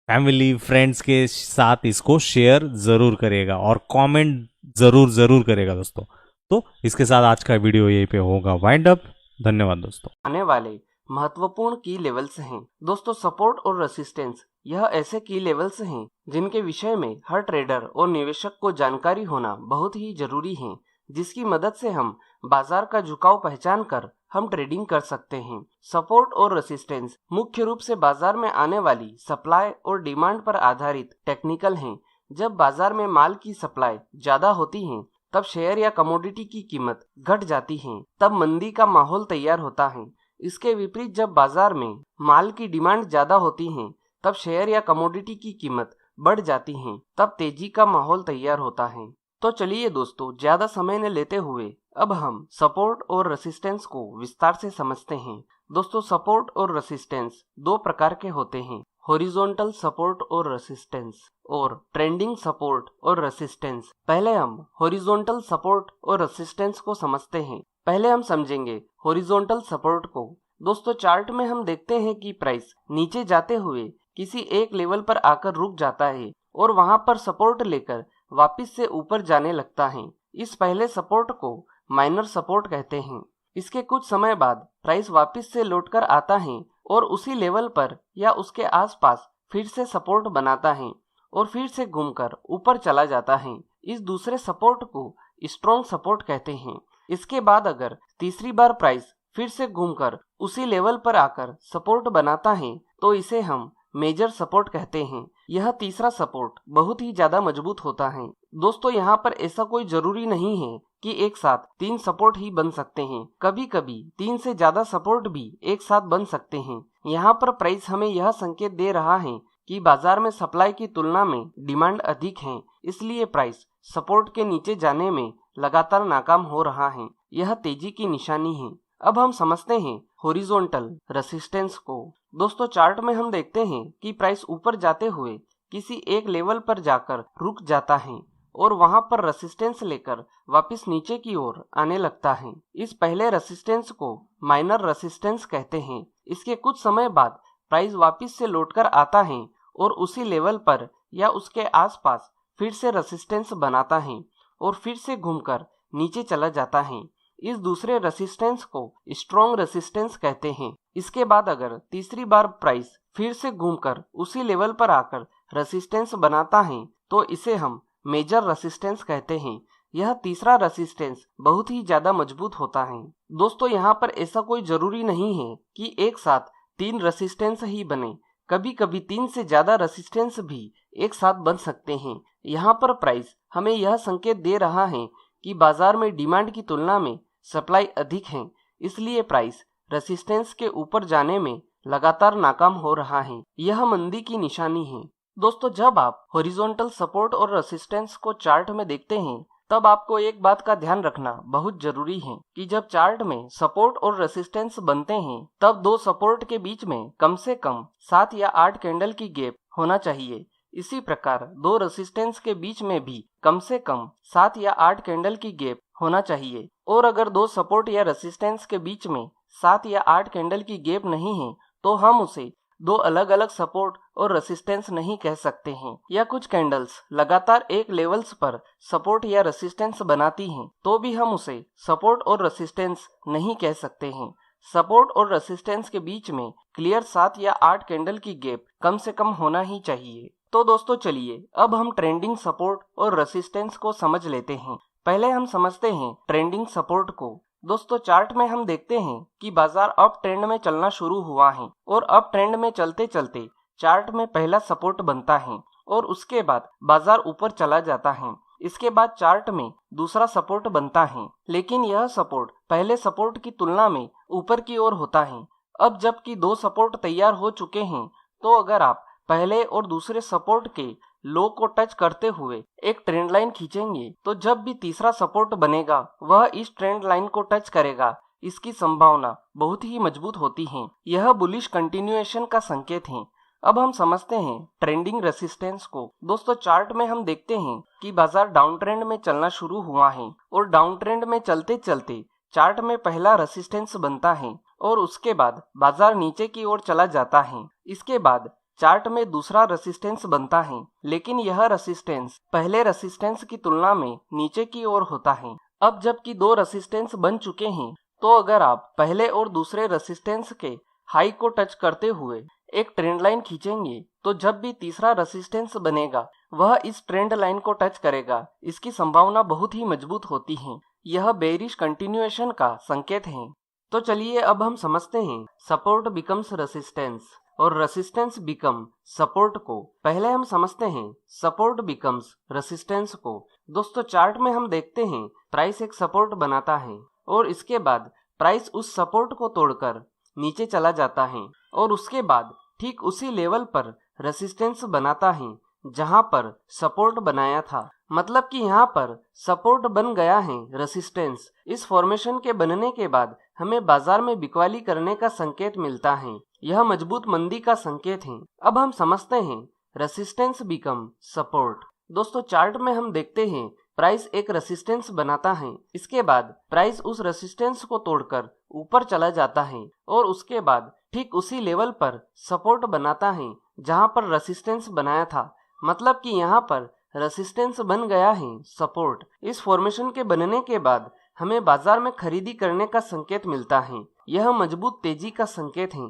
फैमिली, फ्रेंड्स के साथ इसको शेयर जरूर करिएगा, और कमेंट जरूर करिएगा दोस्तों। तो इसके साथ आज का वीडियो यहीं पे होगा वाइंड अप। धन्यवाद दोस्तों। आने वाले महत्वपूर्ण की लेवल्स हैं दोस्तों। सपोर्ट और रेसिस्टेंस, यह ऐसे की लेवल्स हैं जिनके विषय में हर ट्रेडर और निवेशक को जानकारी होना बहुत ही जरूरी है, जिसकी मदद से हम बाजार का झुकाव पहचान कर हम ट्रेडिंग कर सकते हैं। सपोर्ट और रेसिस्टेंस मुख्य रूप से बाजार में आने वाली सप्लाई और डिमांड पर आधारित टेक्निकल हैं। जब बाजार में माल की सप्लाई ज्यादा होती है तब शेयर या कमोडिटी की कीमत घट जाती है, तब मंदी का माहौल तैयार होता है। इसके विपरीत जब बाजार में माल की डिमांड ज्यादा होती है तब शेयर या कमोडिटी की कीमत बढ़ जाती है, तब तेजी का माहौल तैयार होता है। तो चलिए दोस्तों, ज्यादा समय न लेते हुए अब हम सपोर्ट और रेसिस्टेंस को विस्तार से समझते हैं। दोस्तों, सपोर्ट और रेसिस्टेंस दो प्रकार के होते हैं, हॉरिजॉन्टल सपोर्ट और रेसिस्टेंस और ट्रेंडिंग सपोर्ट और रेसिस्टेंस। पहले हम हॉरिजॉन्टल सपोर्ट और रेसिस्टेंस को समझते हैं। पहले हम समझेंगे हॉरिजॉन्टल सपोर्ट को। दोस्तों, चार्ट में हम देखते हैं कि प्राइस नीचे जाते हुए किसी एक लेवल पर आकर रुक जाता है और वहां पर सपोर्ट लेकर वापस से ऊपर जाने लगता है। इस पहले सपोर्ट को माइनर सपोर्ट कहते हैं। इसके कुछ समय बाद प्राइस वापस से लौटकर आता है और उसी लेवल पर या उसके आसपास फिर से सपोर्ट बनाता है और फिर से घूमकर ऊपर चला जाता है। इस दूसरे सपोर्ट को स्ट्रॉन्ग सपोर्ट कहते हैं। इसके बाद अगर तीसरी बार प्राइस फिर से घूमकर उसी लेवल पर आकर सपोर्ट बनाता है तो इसे हम मेजर सपोर्ट कहते हैं। यह तीसरा सपोर्ट बहुत ही ज्यादा मजबूत होता है। दोस्तों, यहाँ पर ऐसा कोई जरूरी नहीं है कि एक साथ 3 सपोर्ट ही बन सकते हैं। कभी कभी 3 से ज्यादा सपोर्ट भी एक साथ बन सकते हैं। यहाँ पर प्राइस हमें यह संकेत दे रहा है कि बाजार में सप्लाई की तुलना में डिमांड अधिक है, इसलिए प्राइस सपोर्ट के नीचे जाने में लगातार नाकाम हो रहा है। यह तेजी की निशानी है। अब हम समझते हैं हॉरिजॉन्टल रेसिस्टेंस को। दोस्तों चार्ट में हम देखते हैं कि प्राइस ऊपर जाते हुए किसी एक लेवल पर जाकर रुक जाता है और वहां पर रेसिस्टेंस लेकर वापस नीचे की ओर आने लगता है। इस पहले रेसिस्टेंस को माइनर रेसिस्टेंस कहते हैं। इसके कुछ समय बाद प्राइस वापस से लौटकर आता है और उसी लेवल पर या उसके आसपास फिर से रेसिस्टेंस बनाता है और फिर से घूमकर नीचे चला जाता है। इस दूसरे रेसिस्टेंस को स्ट्रॉन्ग रेसिस्टेंस कहते हैं। इसके बाद अगर तीसरी बार प्राइस फिर से घूमकर उसी लेवल पर आकर रेसिस्टेंस बनाता है तो इसे हम मेजर रेसिस्टेंस कहते हैं। यह तीसरा रेसिस्टेंस बहुत ही ज्यादा मजबूत होता है। दोस्तों यहाँ पर ऐसा कोई जरूरी नहीं है कि एक साथ 3 रेसिस्टेंस ही बने। कभी कभी 3 से ज्यादा रेसिस्टेंस भी एक साथ बन सकते हैं। यहाँ पर प्राइस हमें यह संकेत दे रहा है कि बाजार में डिमांड की तुलना में सप्लाई अधिक है, इसलिए प्राइस रेसिस्टेंस के ऊपर जाने में लगातार नाकाम हो रहा है। यह मंदी की निशानी है। दोस्तों जब आप हॉरिजॉन्टल सपोर्ट और रेसिस्टेंस को चार्ट में देखते हैं तब आपको एक बात का ध्यान रखना बहुत जरूरी है कि जब चार्ट में सपोर्ट और रेसिस्टेंस बनते हैं तब 2 सपोर्ट के बीच में कम से कम 7 या 8 कैंडल की गैप होना चाहिए। इसी प्रकार 2 रेसिस्टेंस के बीच में भी कम से कम 7 या 8 कैंडल की गैप होना चाहिए। और अगर 2 सपोर्ट या रेसिस्टेंस के बीच में 7 या 8 कैंडल की गैप नहीं है तो हम उसे 2 अलग अलग सपोर्ट और रेसिस्टेंस नहीं कह सकते हैं। या कुछ कैंडल्स लगातार एक लेवल्स पर सपोर्ट या रेसिस्टेंस बनाती हैं तो भी हम उसे सपोर्ट और रेसिस्टेंस नहीं कह सकते हैं। सपोर्ट और रेसिस्टेंस के बीच में क्लियर 7 या 8 कैंडल की गैप कम से कम होना ही चाहिए। तो दोस्तों चलिए अब हम ट्रेंडिंग सपोर्ट और रेसिस्टेंस को समझ लेते हैं। पहले हम समझते हैं ट्रेंडिंग सपोर्ट को। दोस्तों चार्ट में हम देखते हैं कि बाजार अप ट्रेंड में चलना शुरू हुआ है और अप ट्रेंड में चलते चलते चार्ट में पहला सपोर्ट बनता है और उसके बाद बाजार ऊपर चला जाता है। इसके बाद चार्ट में दूसरा सपोर्ट बनता है, लेकिन यह सपोर्ट पहले सपोर्ट की तुलना में ऊपर की ओर होता है। अब जबकि 2 सपोर्ट तैयार हो चुके हैं तो अगर आप पहले और दूसरे सपोर्ट के लो को टच करते हुए एक ट्रेंड लाइन खींचेंगे तो जब भी तीसरा सपोर्ट बनेगा वह इस ट्रेंड लाइन को टच करेगा। इसकी संभावना बहुत ही मजबूत होती है। यह बुलिश कंटिन्यूएशन का संकेत है। अब हम समझते हैं ट्रेंडिंग रेसिस्टेंस को। दोस्तों चार्ट में हम देखते हैं कि बाजार डाउन ट्रेंड में चलना शुरू हुआ है और डाउन ट्रेंड में चलते चलते चार्ट में पहला रेसिस्टेंस बनता है और उसके बाद बाजार नीचे की ओर चला जाता है। इसके बाद चार्ट में दूसरा रेसिस्टेंस बनता है, लेकिन यह रेसिस्टेंस पहले रेसिस्टेंस की तुलना में नीचे की ओर होता है। अब जबकि 2 रेसिस्टेंस बन चुके हैं तो अगर आप पहले और दूसरे रेसिस्टेंस के हाई को टच करते हुए एक ट्रेंड लाइन खींचेंगे तो जब भी तीसरा रेसिस्टेंस बनेगा वह इस ट्रेंड लाइन को टच करेगा। इसकी संभावना बहुत ही मजबूत होती है। यह बेरिश कंटिन्यूएशन का संकेत है। तो चलिए अब हम समझते हैं सपोर्ट बिकम्स रेसिस्टेंस और रेसिस्टेंस बिकम सपोर्ट को। पहले हम समझते हैं सपोर्ट बिकम्स रेसिस्टेंस को। दोस्तों चार्ट में हम देखते हैं प्राइस एक सपोर्ट बनाता है और इसके बाद प्राइस उस सपोर्ट को तोड़कर नीचे चला जाता है और उसके बाद ठीक उसी लेवल पर रेसिस्टेंस बनाता है जहां पर सपोर्ट बनाया था। मतलब कि यहाँ पर सपोर्ट बन गया है रेसिस्टेंस। इस फॉर्मेशन के बनने के बाद हमें बाजार में बिकवाली करने का संकेत मिलता है। यह मजबूत मंदी का संकेत है। अब हम समझते हैं रेसिस्टेंस बिकम सपोर्ट। दोस्तों चार्ट में हम देखते हैं प्राइस एक रेसिस्टेंस बनाता है, इसके बाद प्राइस उस रेसिस्टेंस को तोड़कर ऊपर चला जाता है और उसके बाद ठीक उसी लेवल पर सपोर्ट बनाता है जहां पर रेसिस्टेंस बनाया था। मतलब कि यहाँ पर रेसिस्टेंस बन गया है सपोर्ट। इस फॉर्मेशन के बनने के बाद हमें बाजार में खरीदी करने का संकेत मिलता है। यह मजबूत तेजी का संकेत है।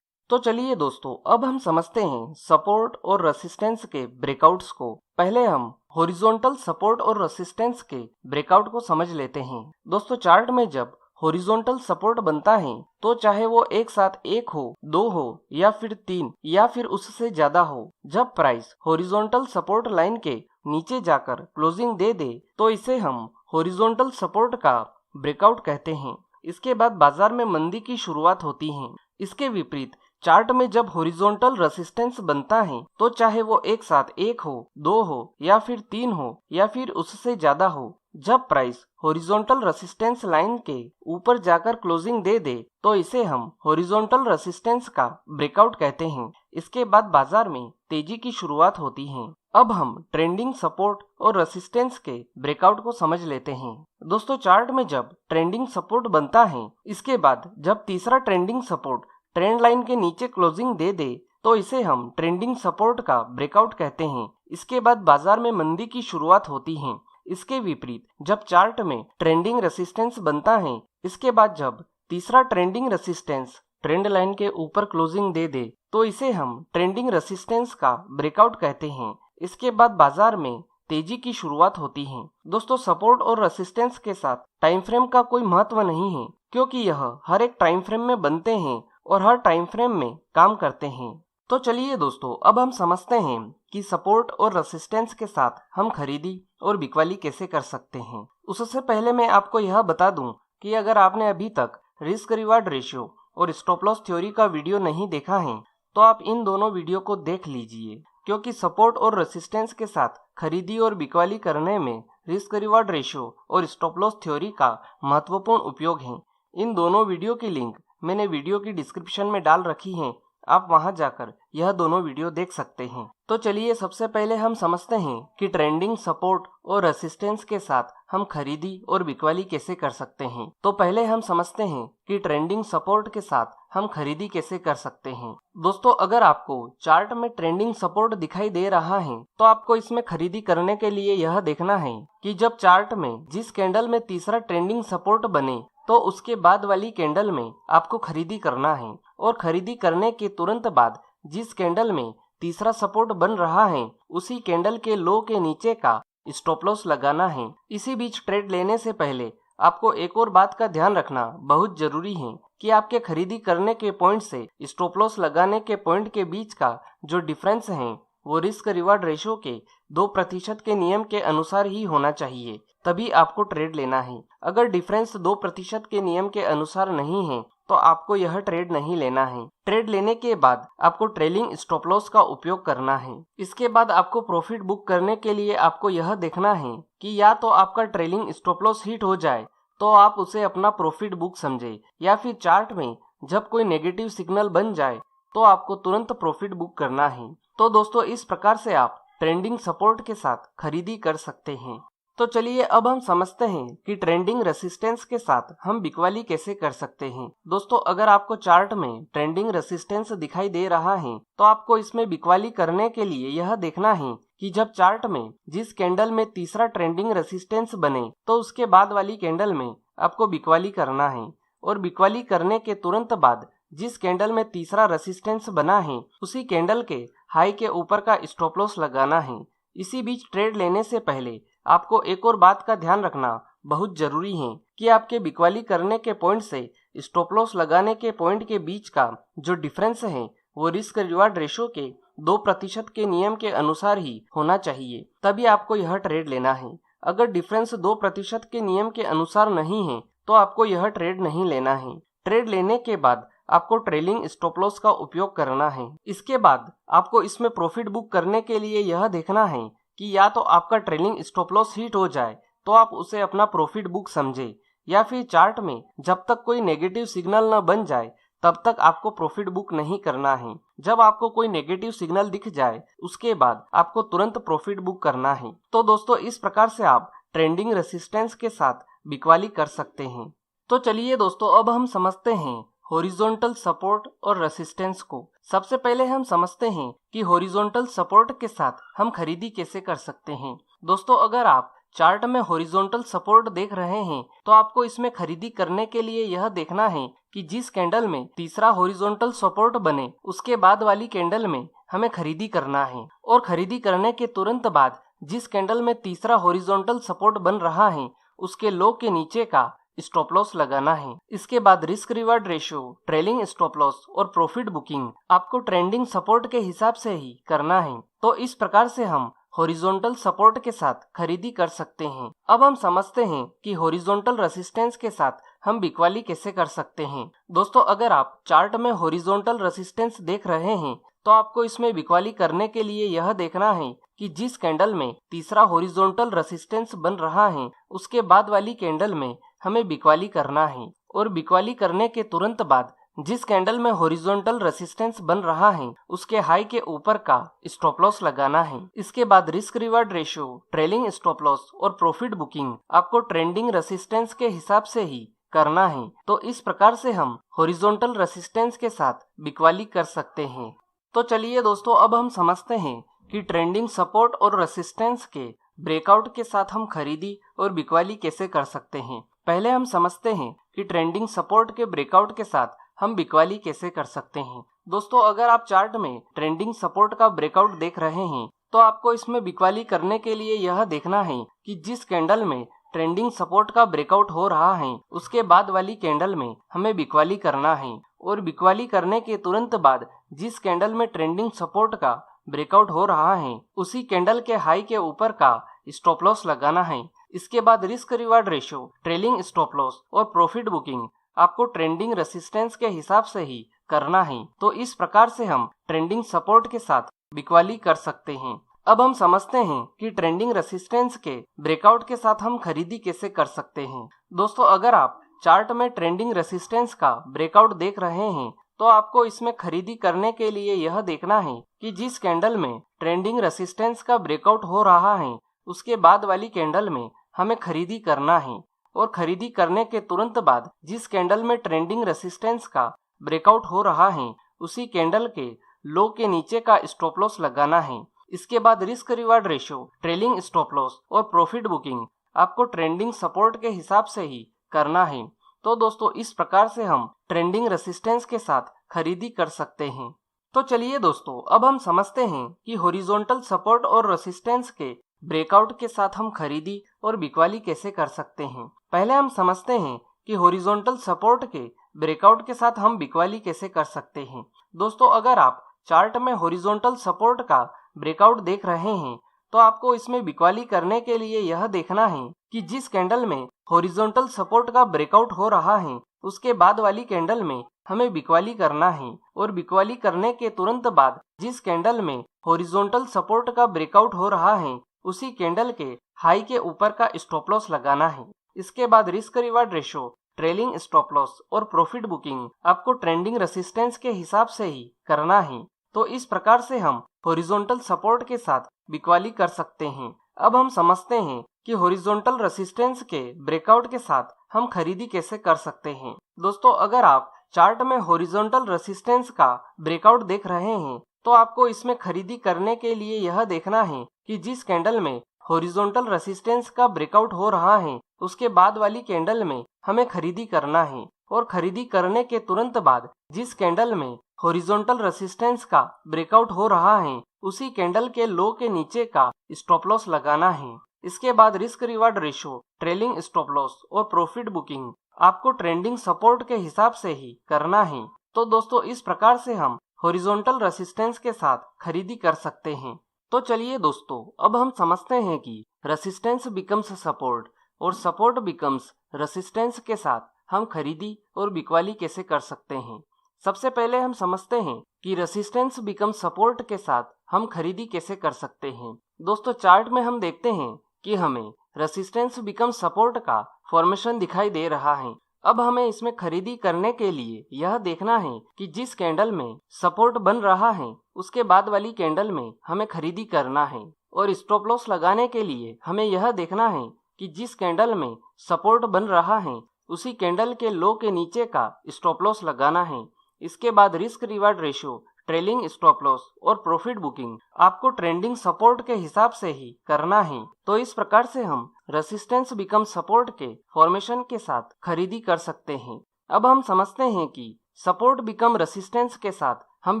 तो चलिए दोस्तों अब हम समझते हैं सपोर्ट और रेसिस्टेंस के ब्रेकआउट्स को। पहले हम हॉरिजॉन्टल सपोर्ट और रेसिस्टेंस के ब्रेकआउट को समझ लेते हैं। दोस्तों चार्ट में जब हॉरिजॉन्टल सपोर्ट बनता है तो चाहे वो एक साथ 1 हो, 2 हो या फिर 3 या फिर उससे ज्यादा हो, जब प्राइस हॉरिजॉन्टल सपोर्ट लाइन के नीचे जाकर क्लोजिंग दे दे तो इसे हम हॉरिजॉन्टल सपोर्ट का ब्रेकआउट कहते हैं। इसके बाद बाजार में मंदी की शुरुआत होती है। इसके विपरीत चार्ट में जब हॉरिजॉन्टल रेसिस्टेंस बनता है तो चाहे वो एक साथ 1 हो, 2 हो या फिर 3 हो या फिर उससे ज्यादा हो, जब प्राइस हॉरिजॉन्टल रेसिस्टेंस लाइन के ऊपर जाकर क्लोजिंग दे दे तो इसे हम हॉरिजॉन्टल रेसिस्टेंस का ब्रेकआउट कहते हैं। इसके बाद बाजार में तेजी की शुरुआत होती है। अब हम ट्रेंडिंग सपोर्ट और रेसिस्टेंस के ब्रेकआउट को समझ लेते हैं। दोस्तों, चार्ट में जब ट्रेंडिंग सपोर्ट बनता है, इसके बाद जब तीसरा ट्रेंडिंग सपोर्ट ट्रेंड लाइन के नीचे क्लोजिंग दे दे तो इसे हम ट्रेंडिंग सपोर्ट का ब्रेकआउट कहते हैं। इसके बाद बाजार में मंदी की शुरुआत होती है। इसके विपरीत जब चार्ट में ट्रेंडिंग रेसिस्टेंस बनता है, इसके बाद जब तीसरा ट्रेंडिंग रेसिस्टेंस ट्रेंड लाइन के ऊपर क्लोजिंग दे दे तो इसे हम ट्रेंडिंग रेसिस्टेंस का ब्रेकआउट कहते हैं। इसके बाद बाजार में तेजी की शुरुआत होती है। दोस्तों, सपोर्ट और रेसिस्टेंस के साथ टाइम फ्रेम का कोई महत्व नहीं है, क्योंकि यह हर एक टाइम फ्रेम में बनते हैं और हर टाइम फ्रेम में काम करते हैं। तो चलिए दोस्तों, अब हम समझते हैं कि सपोर्ट और रेसिस्टेंस के साथ हम खरीदी और बिकवाली कैसे कर सकते हैं। उससे पहले मैं आपको यह बता दूं कि अगर आपने अभी तक रिस्क रिवार्ड रेशियो और स्टॉप लॉस थ्योरी का वीडियो नहीं देखा है तो आप इन दोनों वीडियो को देख लीजिए, क्योंकि सपोर्ट और रेसिस्टेंस के साथ खरीदी और बिकवाली करने में रिस्क रिवार्ड रेशियो और स्टॉप लॉस थ्योरी का महत्वपूर्ण उपयोग है। इन दोनों वीडियो की लिंक मैंने वीडियो की डिस्क्रिप्शन में डाल रखी है, आप वहां जाकर यह दोनों वीडियो देख सकते हैं। तो चलिए सबसे पहले हम समझते हैं कि ट्रेंडिंग सपोर्ट और रेसिस्टेंस के साथ हम खरीदी और बिकवाली कैसे कर सकते हैं। तो पहले हम समझते हैं कि ट्रेंडिंग सपोर्ट के साथ हम खरीदी कैसे कर सकते हैं। दोस्तों, अगर आपको चार्ट में ट्रेंडिंग सपोर्ट दिखाई दे रहा है तो आपको इसमें खरीदी करने के लिए यह देखना है कि जब चार्ट में जिस कैंडल में तीसरा ट्रेंडिंग सपोर्ट बने तो उसके बाद वाली कैंडल में आपको खरीदी करना है, और खरीदी करने के तुरंत बाद जिस कैंडल में तीसरा सपोर्ट बन रहा है उसी कैंडल के लो के नीचे का स्टॉप लॉस लगाना है। इसी बीच ट्रेड लेने से पहले आपको एक और बात का ध्यान रखना बहुत जरूरी है कि आपके खरीदी करने के पॉइंट से स्टॉप लॉस लगाने के पॉइंट के बीच का जो डिफरेंस है वो रिस्क रिवार्ड रेशियो के 2% के नियम के अनुसार ही होना चाहिए, तभी आपको ट्रेड लेना है। अगर डिफरेंस 2% के नियम के अनुसार नहीं है तो आपको यह ट्रेड नहीं लेना है। ट्रेड लेने के बाद आपको ट्रेलिंग स्टॉप लॉस का उपयोग करना है। इसके बाद आपको प्रॉफिट बुक करने के लिए आपको यह देखना है कि या तो आपका ट्रेलिंग स्टॉप लॉस हिट हो जाए तो आप उसे अपना प्रॉफिट बुक समझे, या फिर चार्ट में जब कोई नेगेटिव सिग्नल बन जाए तो आपको तुरंत प्रॉफिट बुक करना है। तो दोस्तों, इस प्रकार से आप ट्रेंडिंग सपोर्ट के साथ खरीदी कर सकते हैं। तो चलिए अब हम समझते हैं कि ट्रेंडिंग रेसिस्टेंस के साथ हम बिकवाली कैसे कर सकते हैं। दोस्तों, अगर आपको चार्ट में ट्रेंडिंग रेसिस्टेंस दिखाई दे रहा है तो आपको इसमें बिकवाली करने के लिए यह देखना है कि जब चार्ट में जिस कैंडल में तीसरा ट्रेंडिंग रेसिस्टेंस बने तो उसके बाद वाली कैंडल में आपको बिकवाली करना है, और बिकवाली करने के तुरंत बाद जिस कैंडल में तीसरा रेसिस्टेंस बना है उसी कैंडल के हाई के ऊपर का स्टॉप लॉस लगाना है। इसी बीच ट्रेड लेने से पहले आपको एक और बात का ध्यान रखना बहुत जरूरी है कि आपके बिकवाली करने के पॉइंट से स्टॉप लॉस लगाने के पॉइंट के बीच का जो डिफरेंस है वो रिस्क रिवार्ड रेशियो के 2% के नियम के अनुसार ही होना चाहिए, तभी आपको यह ट्रेड लेना है। अगर डिफरेंस 2% के नियम के अनुसार नहीं है तो आपको यह ट्रेड नहीं लेना है। ट्रेड लेने के बाद आपको ट्रेलिंग स्टॉप लॉस का उपयोग करना है। इसके बाद आपको इसमें प्रॉफिट बुक करने के लिए यह देखना है कि या तो आपका ट्रेलिंग स्टॉप लॉस हिट हो जाए तो आप उसे अपना प्रॉफिट बुक समझे, या फिर चार्ट में जब तक कोई नेगेटिव सिग्नल न बन जाए तब तक आपको प्रॉफिट बुक नहीं करना है। जब आपको कोई नेगेटिव सिग्नल दिख जाए उसके बाद आपको तुरंत प्रॉफिट बुक करना है। तो दोस्तों, इस प्रकार से आप ट्रेंडिंग रेसिस्टेंस के साथ बिकवाली कर सकते हैं। तो चलिए दोस्तों, अब हम समझते हैं हॉरिजॉन्टल सपोर्ट और रेसिस्टेंस को। सबसे पहले हम समझते हैं कि हॉरिजॉन्टल सपोर्ट के साथ हम खरीदी कैसे कर सकते हैं। दोस्तों, अगर आप चार्ट में हॉरिजॉन्टल सपोर्ट देख रहे हैं तो आपको इसमें खरीदी करने के लिए यह देखना है कि जिस कैंडल में तीसरा हॉरिजॉन्टल सपोर्ट बने उसके बाद वाली कैंडल में हमें खरीदी करना है, और खरीदी करने के तुरंत बाद जिस कैंडल में तीसरा हॉरिजॉन्टल सपोर्ट बन रहा है उसके लो के नीचे का स्टॉप लॉस लगाना है। इसके बाद risk reward ratio, trailing stop loss और प्रॉफिट बुकिंग आपको ट्रेंडिंग सपोर्ट के हिसाब से ही करना है। तो इस प्रकार से हम हॉरिजॉन्टल सपोर्ट के साथ खरीदी कर सकते हैं। अब हम समझते हैं कि हॉरिजॉन्टल रेसिस्टेंस के साथ हम बिकवाली कैसे कर सकते हैं। दोस्तों, अगर आप चार्ट में हॉरिजॉन्टल रेसिस्टेंस देख रहे हैं तो आपको इसमें बिकवाली करने के लिए यह देखना है कि जिस कैंडल में तीसरा हॉरिजॉन्टल रेसिस्टेंस बन रहा है उसके बाद वाली कैंडल में हमें बिकवाली करना है, और बिकवाली करने के तुरंत बाद जिस कैंडल में हॉरिजॉन्टल रेसिस्टेंस बन रहा है उसके हाई के ऊपर का स्टॉप लॉस लगाना है। इसके बाद risk reward ratio, trailing stop loss और प्रॉफिट बुकिंग आपको ट्रेंडिंग रेसिस्टेंस के हिसाब से ही करना है। तो इस प्रकार से हम हॉरिजॉन्टल रेसिस्टेंस के साथ बिकवाली कर सकते हैं। तो चलिए दोस्तों, अब हम समझते हैं कि ट्रेंडिंग सपोर्ट और रेसिस्टेंस के ब्रेकआउट के साथ हम खरीदी और बिकवाली कैसे कर सकते हैं। पहले हम समझते हैं कि ट्रेंडिंग सपोर्ट के ब्रेकआउट के साथ हम बिकवाली कैसे कर सकते हैं। दोस्तों, अगर आप चार्ट में ट्रेंडिंग सपोर्ट का ब्रेकआउट देख रहे हैं तो आपको इसमें बिकवाली करने के लिए यह देखना है कि जिस कैंडल में ट्रेंडिंग सपोर्ट का ब्रेकआउट हो रहा है उसके बाद वाली कैंडल में हमें बिकवाली करना है, और बिकवाली करने के तुरंत बाद जिस कैंडल में ट्रेंडिंग सपोर्ट का ब्रेकआउट हो रहा है उसी कैंडल के हाई के ऊपर का स्टॉप लॉस लगाना है। इसके बाद risk reward ratio, trailing stop loss और प्रॉफिट बुकिंग आपको ट्रेंडिंग रेसिस्टेंस के हिसाब से ही करना है। तो इस प्रकार से हम ट्रेंडिंग सपोर्ट के साथ बिकवाली कर सकते हैं। अब हम समझते हैं कि ट्रेंडिंग रेसिस्टेंस के ब्रेकआउट के साथ हम खरीदी कैसे कर सकते हैं। दोस्तों, अगर आप चार्ट में ट्रेंडिंग रेसिस्टेंस का ब्रेकआउट देख रहे हैं तो आपको इसमें खरीदी करने के लिए यह देखना है कि जिस कैंडल में ट्रेंडिंग रेसिस्टेंस का ब्रेकआउट हो रहा है उसके बाद वाली कैंडल में हमें खरीदी करना है, और खरीदी करने के तुरंत बाद जिस कैंडल में ट्रेंडिंग रेसिस्टेंस का ब्रेकआउट हो रहा है उसी कैंडल के लो के नीचे का स्टॉप लॉस लगाना है। इसके बाद risk reward ratio, trailing stop loss और प्रॉफिट बुकिंग आपको ट्रेंडिंग सपोर्ट के हिसाब से ही करना है। तो दोस्तों, इस प्रकार से हम ट्रेंडिंग रेसिस्टेंस के साथ खरीदी कर सकते हैं। तो चलिए दोस्तों, अब हम समझते हैं कि हॉरिजॉन्टल सपोर्ट और रेसिस्टेंस के ब्रेकआउट के साथ हम खरीदी और बिकवाली कैसे कर सकते हैं। पहले हम समझते हैं कि हॉरिजॉन्टल सपोर्ट के ब्रेकआउट के साथ हम बिकवाली कैसे कर सकते हैं। दोस्तों, अगर आप चार्ट में हॉरिजॉन्टल सपोर्ट का ब्रेकआउट देख रहे हैं तो आपको इसमें बिकवाली करने के लिए यह देखना है कि जिस कैंडल में हॉरिजॉन्टल सपोर्ट का ब्रेकआउट हो रहा है उसके बाद वाली कैंडल में हमें बिकवाली करना है, और बिकवाली करने के तुरंत बाद जिस कैंडल में हॉरिजॉन्टल सपोर्ट का ब्रेकआउट हो रहा है उसी कैंडल के हाई के ऊपर का स्टॉप लॉस लगाना है। इसके बाद risk reward ratio, trailing stop loss और प्रॉफिट बुकिंग आपको ट्रेंडिंग रेसिस्टेंस के हिसाब से ही करना है। तो इस प्रकार से हम हॉरिजॉन्टल सपोर्ट के साथ बिकवाली कर सकते हैं। अब हम समझते हैं कि हॉरिजॉन्टल रेसिस्टेंस के ब्रेकआउट के साथ हम खरीदी कैसे कर सकते हैं। दोस्तों, अगर आप चार्ट में हॉरिजॉन्टल रेसिस्टेंस का ब्रेकआउट देख रहे हैं तो आपको इसमें खरीदी करने के लिए यह देखना है कि जिस कैंडल में हॉरिजॉन्टल रेसिस्टेंस का ब्रेकआउट हो रहा है उसके बाद वाली कैंडल में हमें खरीदी करना है, और खरीदी करने के तुरंत बाद जिस कैंडल में हॉरिजॉन्टल रेसिस्टेंस का ब्रेकआउट हो रहा है उसी कैंडल के लो के नीचे का स्टॉप लॉस लगाना है। इसके बाद risk reward ratio, trailing stop loss और प्रॉफिट बुकिंग आपको ट्रेंडिंग सपोर्ट के हिसाब से ही करना है। तो दोस्तों, इस प्रकार से हम हॉरिजॉन्टल रेसिस्टेंस के साथ खरीदी कर सकते हैं। तो चलिए दोस्तों, अब हम समझते हैं कि रेसिस्टेंस बिकम्स सपोर्ट और सपोर्ट बिकम्स रेसिस्टेंस के साथ हम खरीदी और बिकवाली कैसे कर सकते हैं। सबसे पहले हम समझते हैं कि रेसिस्टेंस बिकम सपोर्ट के साथ हम खरीदी कैसे कर सकते हैं। दोस्तों, चार्ट में हम देखते हैं कि हमें रेसिस्टेंस बिकम सपोर्ट का फॉर्मेशन दिखाई दे रहा है। अब हमें इसमें खरीदी करने के लिए यह देखना है कि जिस कैंडल में सपोर्ट बन रहा है उसके बाद वाली कैंडल में हमें खरीदी करना है, और स्टॉप लॉस लगाने के लिए हमें यह देखना है कि जिस कैंडल में सपोर्ट बन रहा है उसी कैंडल के लो के नीचे का स्टॉप लॉस लगाना है। इसके बाद risk reward ratio, trailing stop loss और प्रॉफिट बुकिंग आपको ट्रेंडिंग सपोर्ट के हिसाब से ही करना है। तो इस प्रकार से हम रेसिस्टेंस बिकम सपोर्ट के फॉर्मेशन के साथ खरीदी कर सकते हैं। अब हम समझते हैं कि सपोर्ट बिकम रेसिस्टेंस के साथ हम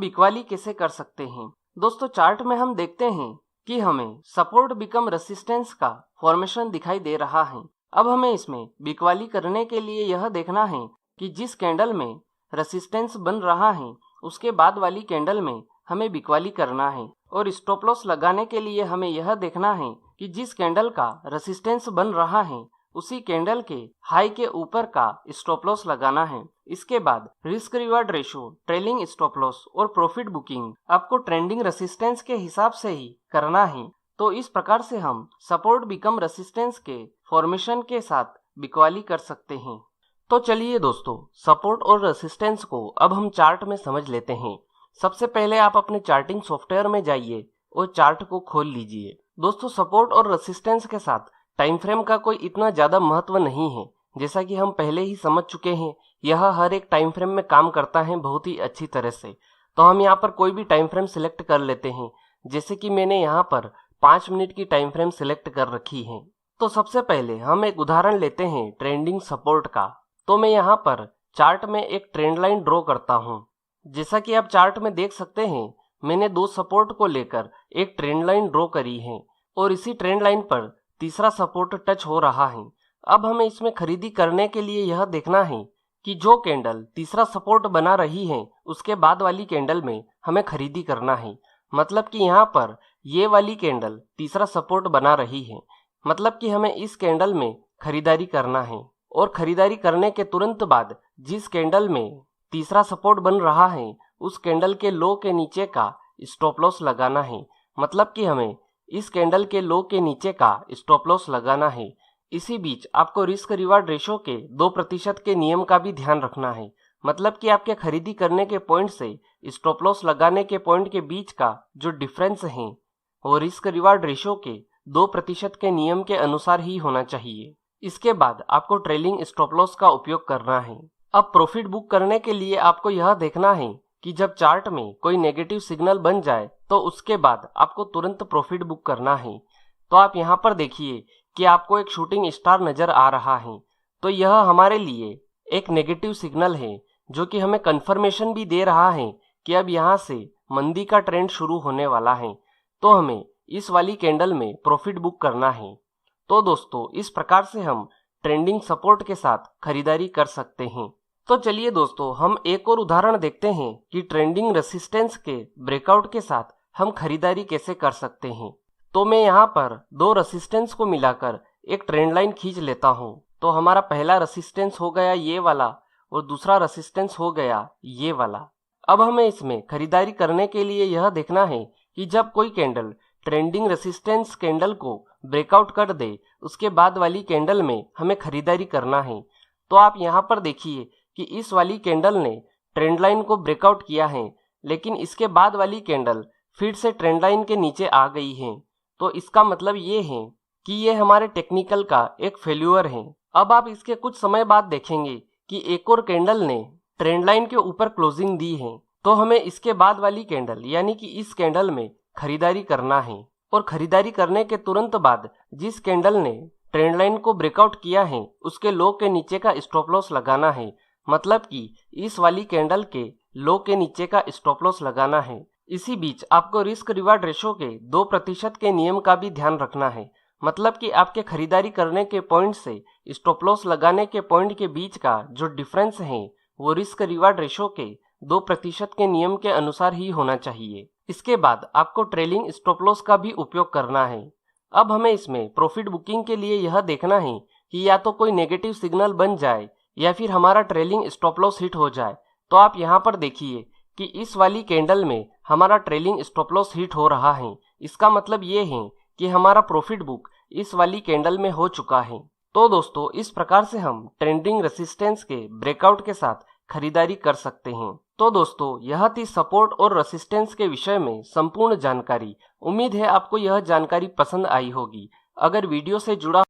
बिकवाली कैसे कर सकते हैं। दोस्तों, चार्ट में हम देखते हैं कि हमें सपोर्ट बिकम रेसिस्टेंस का फॉर्मेशन दिखाई दे रहा है। अब हमें इसमें बिकवाली करने के लिए यह देखना है कि जिस कैंडल में रेसिस्टेंस बन रहा है उसके बाद वाली कैंडल में हमें बिकवाली करना है। और स्टॉप लॉस लगाने के लिए हमें यह देखना है कि जिस कैंडल का रेसिस्टेंस बन रहा है उसी कैंडल के हाई के ऊपर का स्टॉप लॉस लगाना है। इसके बाद risk reward ratio, trailing stop loss और प्रॉफिट बुकिंग आपको ट्रेंडिंग रेसिस्टेंस के हिसाब से ही करना है। तो इस प्रकार से हम सपोर्ट बिकम रेसिस्टेंस के फॉर्मेशन के साथ बिकवाली कर सकते हैं। तो चलिए दोस्तों, सपोर्ट और रेसिस्टेंस को अब हम चार्ट में समझ लेते हैं। सबसे पहले आप अपने चार्टिंग सॉफ्टवेयर में जाइए और चार्ट को खोल लीजिए। दोस्तों, सपोर्ट और रेसिस्टेंस के साथ टाइम फ्रेम का कोई इतना ज्यादा महत्व नहीं है, जैसा कि हम पहले ही समझ चुके हैं। यह हर एक टाइम फ्रेम में काम करता है बहुत ही अच्छी तरह से। तो हम यहाँ पर कोई भी टाइम फ्रेम सिलेक्ट कर लेते हैं, जैसे कि मैंने यहाँ पर 5 मिनट की टाइम फ्रेम सिलेक्ट कर रखी है। तो सबसे पहले हम एक उदाहरण लेते हैं ट्रेंडिंग सपोर्ट का। तो मैं यहाँ पर चार्ट में एक ट्रेंड लाइन ड्रॉ करता हूँ। जैसा कि आप चार्ट में देख सकते हैं, मैंने 2 सपोर्ट को लेकर एक ट्रेंड लाइन ड्रॉ करी है और इसी ट्रेंड लाइन पर तीसरा सपोर्ट टच हो रहा है। अब हमें इसमें खरीदी करने के लिए यह देखना है कि जो कैंडल तीसरा सपोर्ट बना रही है उसके बाद वाली कैंडल में हमें खरीदी करना है। मतलब कि यहाँ पर ये वाली कैंडल तीसरा सपोर्ट बना रही है, मतलब कि हमें इस कैंडल में खरीदारी करना है। और खरीदारी करने के तुरंत बाद जिस कैंडल में तीसरा सपोर्ट बन रहा है उस कैंडल के लो के नीचे का स्टॉप लॉस लगाना है। मतलब कि हमें इस कैंडल के लो के नीचे का स्टॉप लॉस लगाना है। इसी बीच आपको रिस्क रिवार्ड रेशो के 2% के नियम का भी ध्यान रखना है। मतलब कि आपके खरीदी करने के पॉइंट से स्टॉप लॉस लगाने के पॉइंट के बीच का जो डिफरेंस है वो रिस्क रिवार्ड रेशो के 2% के नियम के अनुसार ही होना चाहिए। इसके बाद आपको ट्रेलिंग स्टॉप लॉस का उपयोग करना है। अब प्रॉफिट बुक करने के लिए आपको यह देखना है कि जब चार्ट में कोई नेगेटिव सिग्नल बन जाए तो उसके बाद आपको तुरंत प्रॉफिट बुक करना है। तो आप यहाँ पर देखिए कि आपको एक शूटिंग स्टार नजर आ रहा है। तो यह हमारे लिए एक नेगेटिव सिग्नल है जो कि हमें कंफर्मेशन भी दे रहा है कि अब यहाँ से मंदी का ट्रेंड शुरू होने वाला है। तो हमें इस वाली कैंडल में प्रॉफिट बुक करना है। तो दोस्तों, इस प्रकार से हम ट्रेंडिंग सपोर्ट के साथ खरीदारी कर सकते हैं। तो चलिए दोस्तों, हम एक और उदाहरण देखते हैं कि ट्रेंडिंग रेसिस्टेंस के ब्रेकआउट के साथ हम खरीदारी कैसे कर सकते हैं। तो मैं यहाँ पर 2 रेसिस्टेंस को मिलाकर एक ट्रेंड लाइन खींच लेता हूँ। तो हमारा पहला रेसिस्टेंस हो गया ये वाला और दूसरा रेसिस्टेंस हो गया ये वाला। अब हमें इसमें खरीदारी करने के लिए यह देखना है कि जब कोई कैंडल ट्रेंडिंग रेसिस्टेंस कैंडल को ब्रेकआउट कर दे उसके बाद वाली कैंडल में हमें खरीदारी करना है। तो आप यहाँ पर देखिए कि इस वाली कैंडल ने ट्रेंड लाइन को ब्रेकआउट किया है, लेकिन इसके बाद वाली कैंडल फिर से ट्रेंड लाइन के नीचे आ गई है। तो इसका मतलब ये है कि ये हमारे टेक्निकल का एक फेल्यूर है। अब आप इसके कुछ समय बाद देखेंगे कि एक और कैंडल ने ट्रेंड लाइन के ऊपर क्लोजिंग दी है। तो हमें इसके बाद वाली कैंडल यानी कि इस कैंडल में खरीदारी करना है। और खरीदारी करने के तुरंत बाद जिस कैंडल ने ट्रेंड लाइन को ब्रेकआउट किया है उसके लो के नीचे का स्टॉप लॉस लगाना है। मतलब कि इस वाली कैंडल के लो के नीचे का स्टॉप लॉस लगाना है। इसी बीच आपको रिस्क रिवार्ड रेशो के 2% के नियम का भी ध्यान रखना है। मतलब कि आपके खरीदारी करने के पॉइंट से स्टॉप लॉस लगाने के पॉइंट के बीच का जो डिफरेंस है वो रिस्क रिवार्ड रेशो के 2% के नियम के अनुसार ही होना चाहिए। इसके बाद आपको ट्रेलिंग स्टॉप लॉस का भी उपयोग करना है। अब हमें इसमें प्रॉफिट बुकिंग के लिए यह देखना है कि या तो कोई नेगेटिव सिग्नल बन जाए या फिर हमारा ट्रेलिंग स्टॉप लॉस हिट हो जाए। तो आप यहाँ पर देखिए कि इस वाली कैंडल में हमारा ट्रेलिंग स्टॉप लॉस हिट हो रहा है। इसका मतलब ये है कि हमारा प्रॉफिट बुक इस वाली कैंडल में हो चुका है। तो दोस्तों, इस प्रकार से हम ट्रेंडिंग रेसिस्टेंस के ब्रेकआउट के साथ खरीदारी कर सकते हैं। तो दोस्तों, यह थी सपोर्ट और रेसिस्टेंस के विषय में संपूर्ण जानकारी। उम्मीद है आपको यह जानकारी पसंद आई होगी। अगर वीडियो से जुड़ा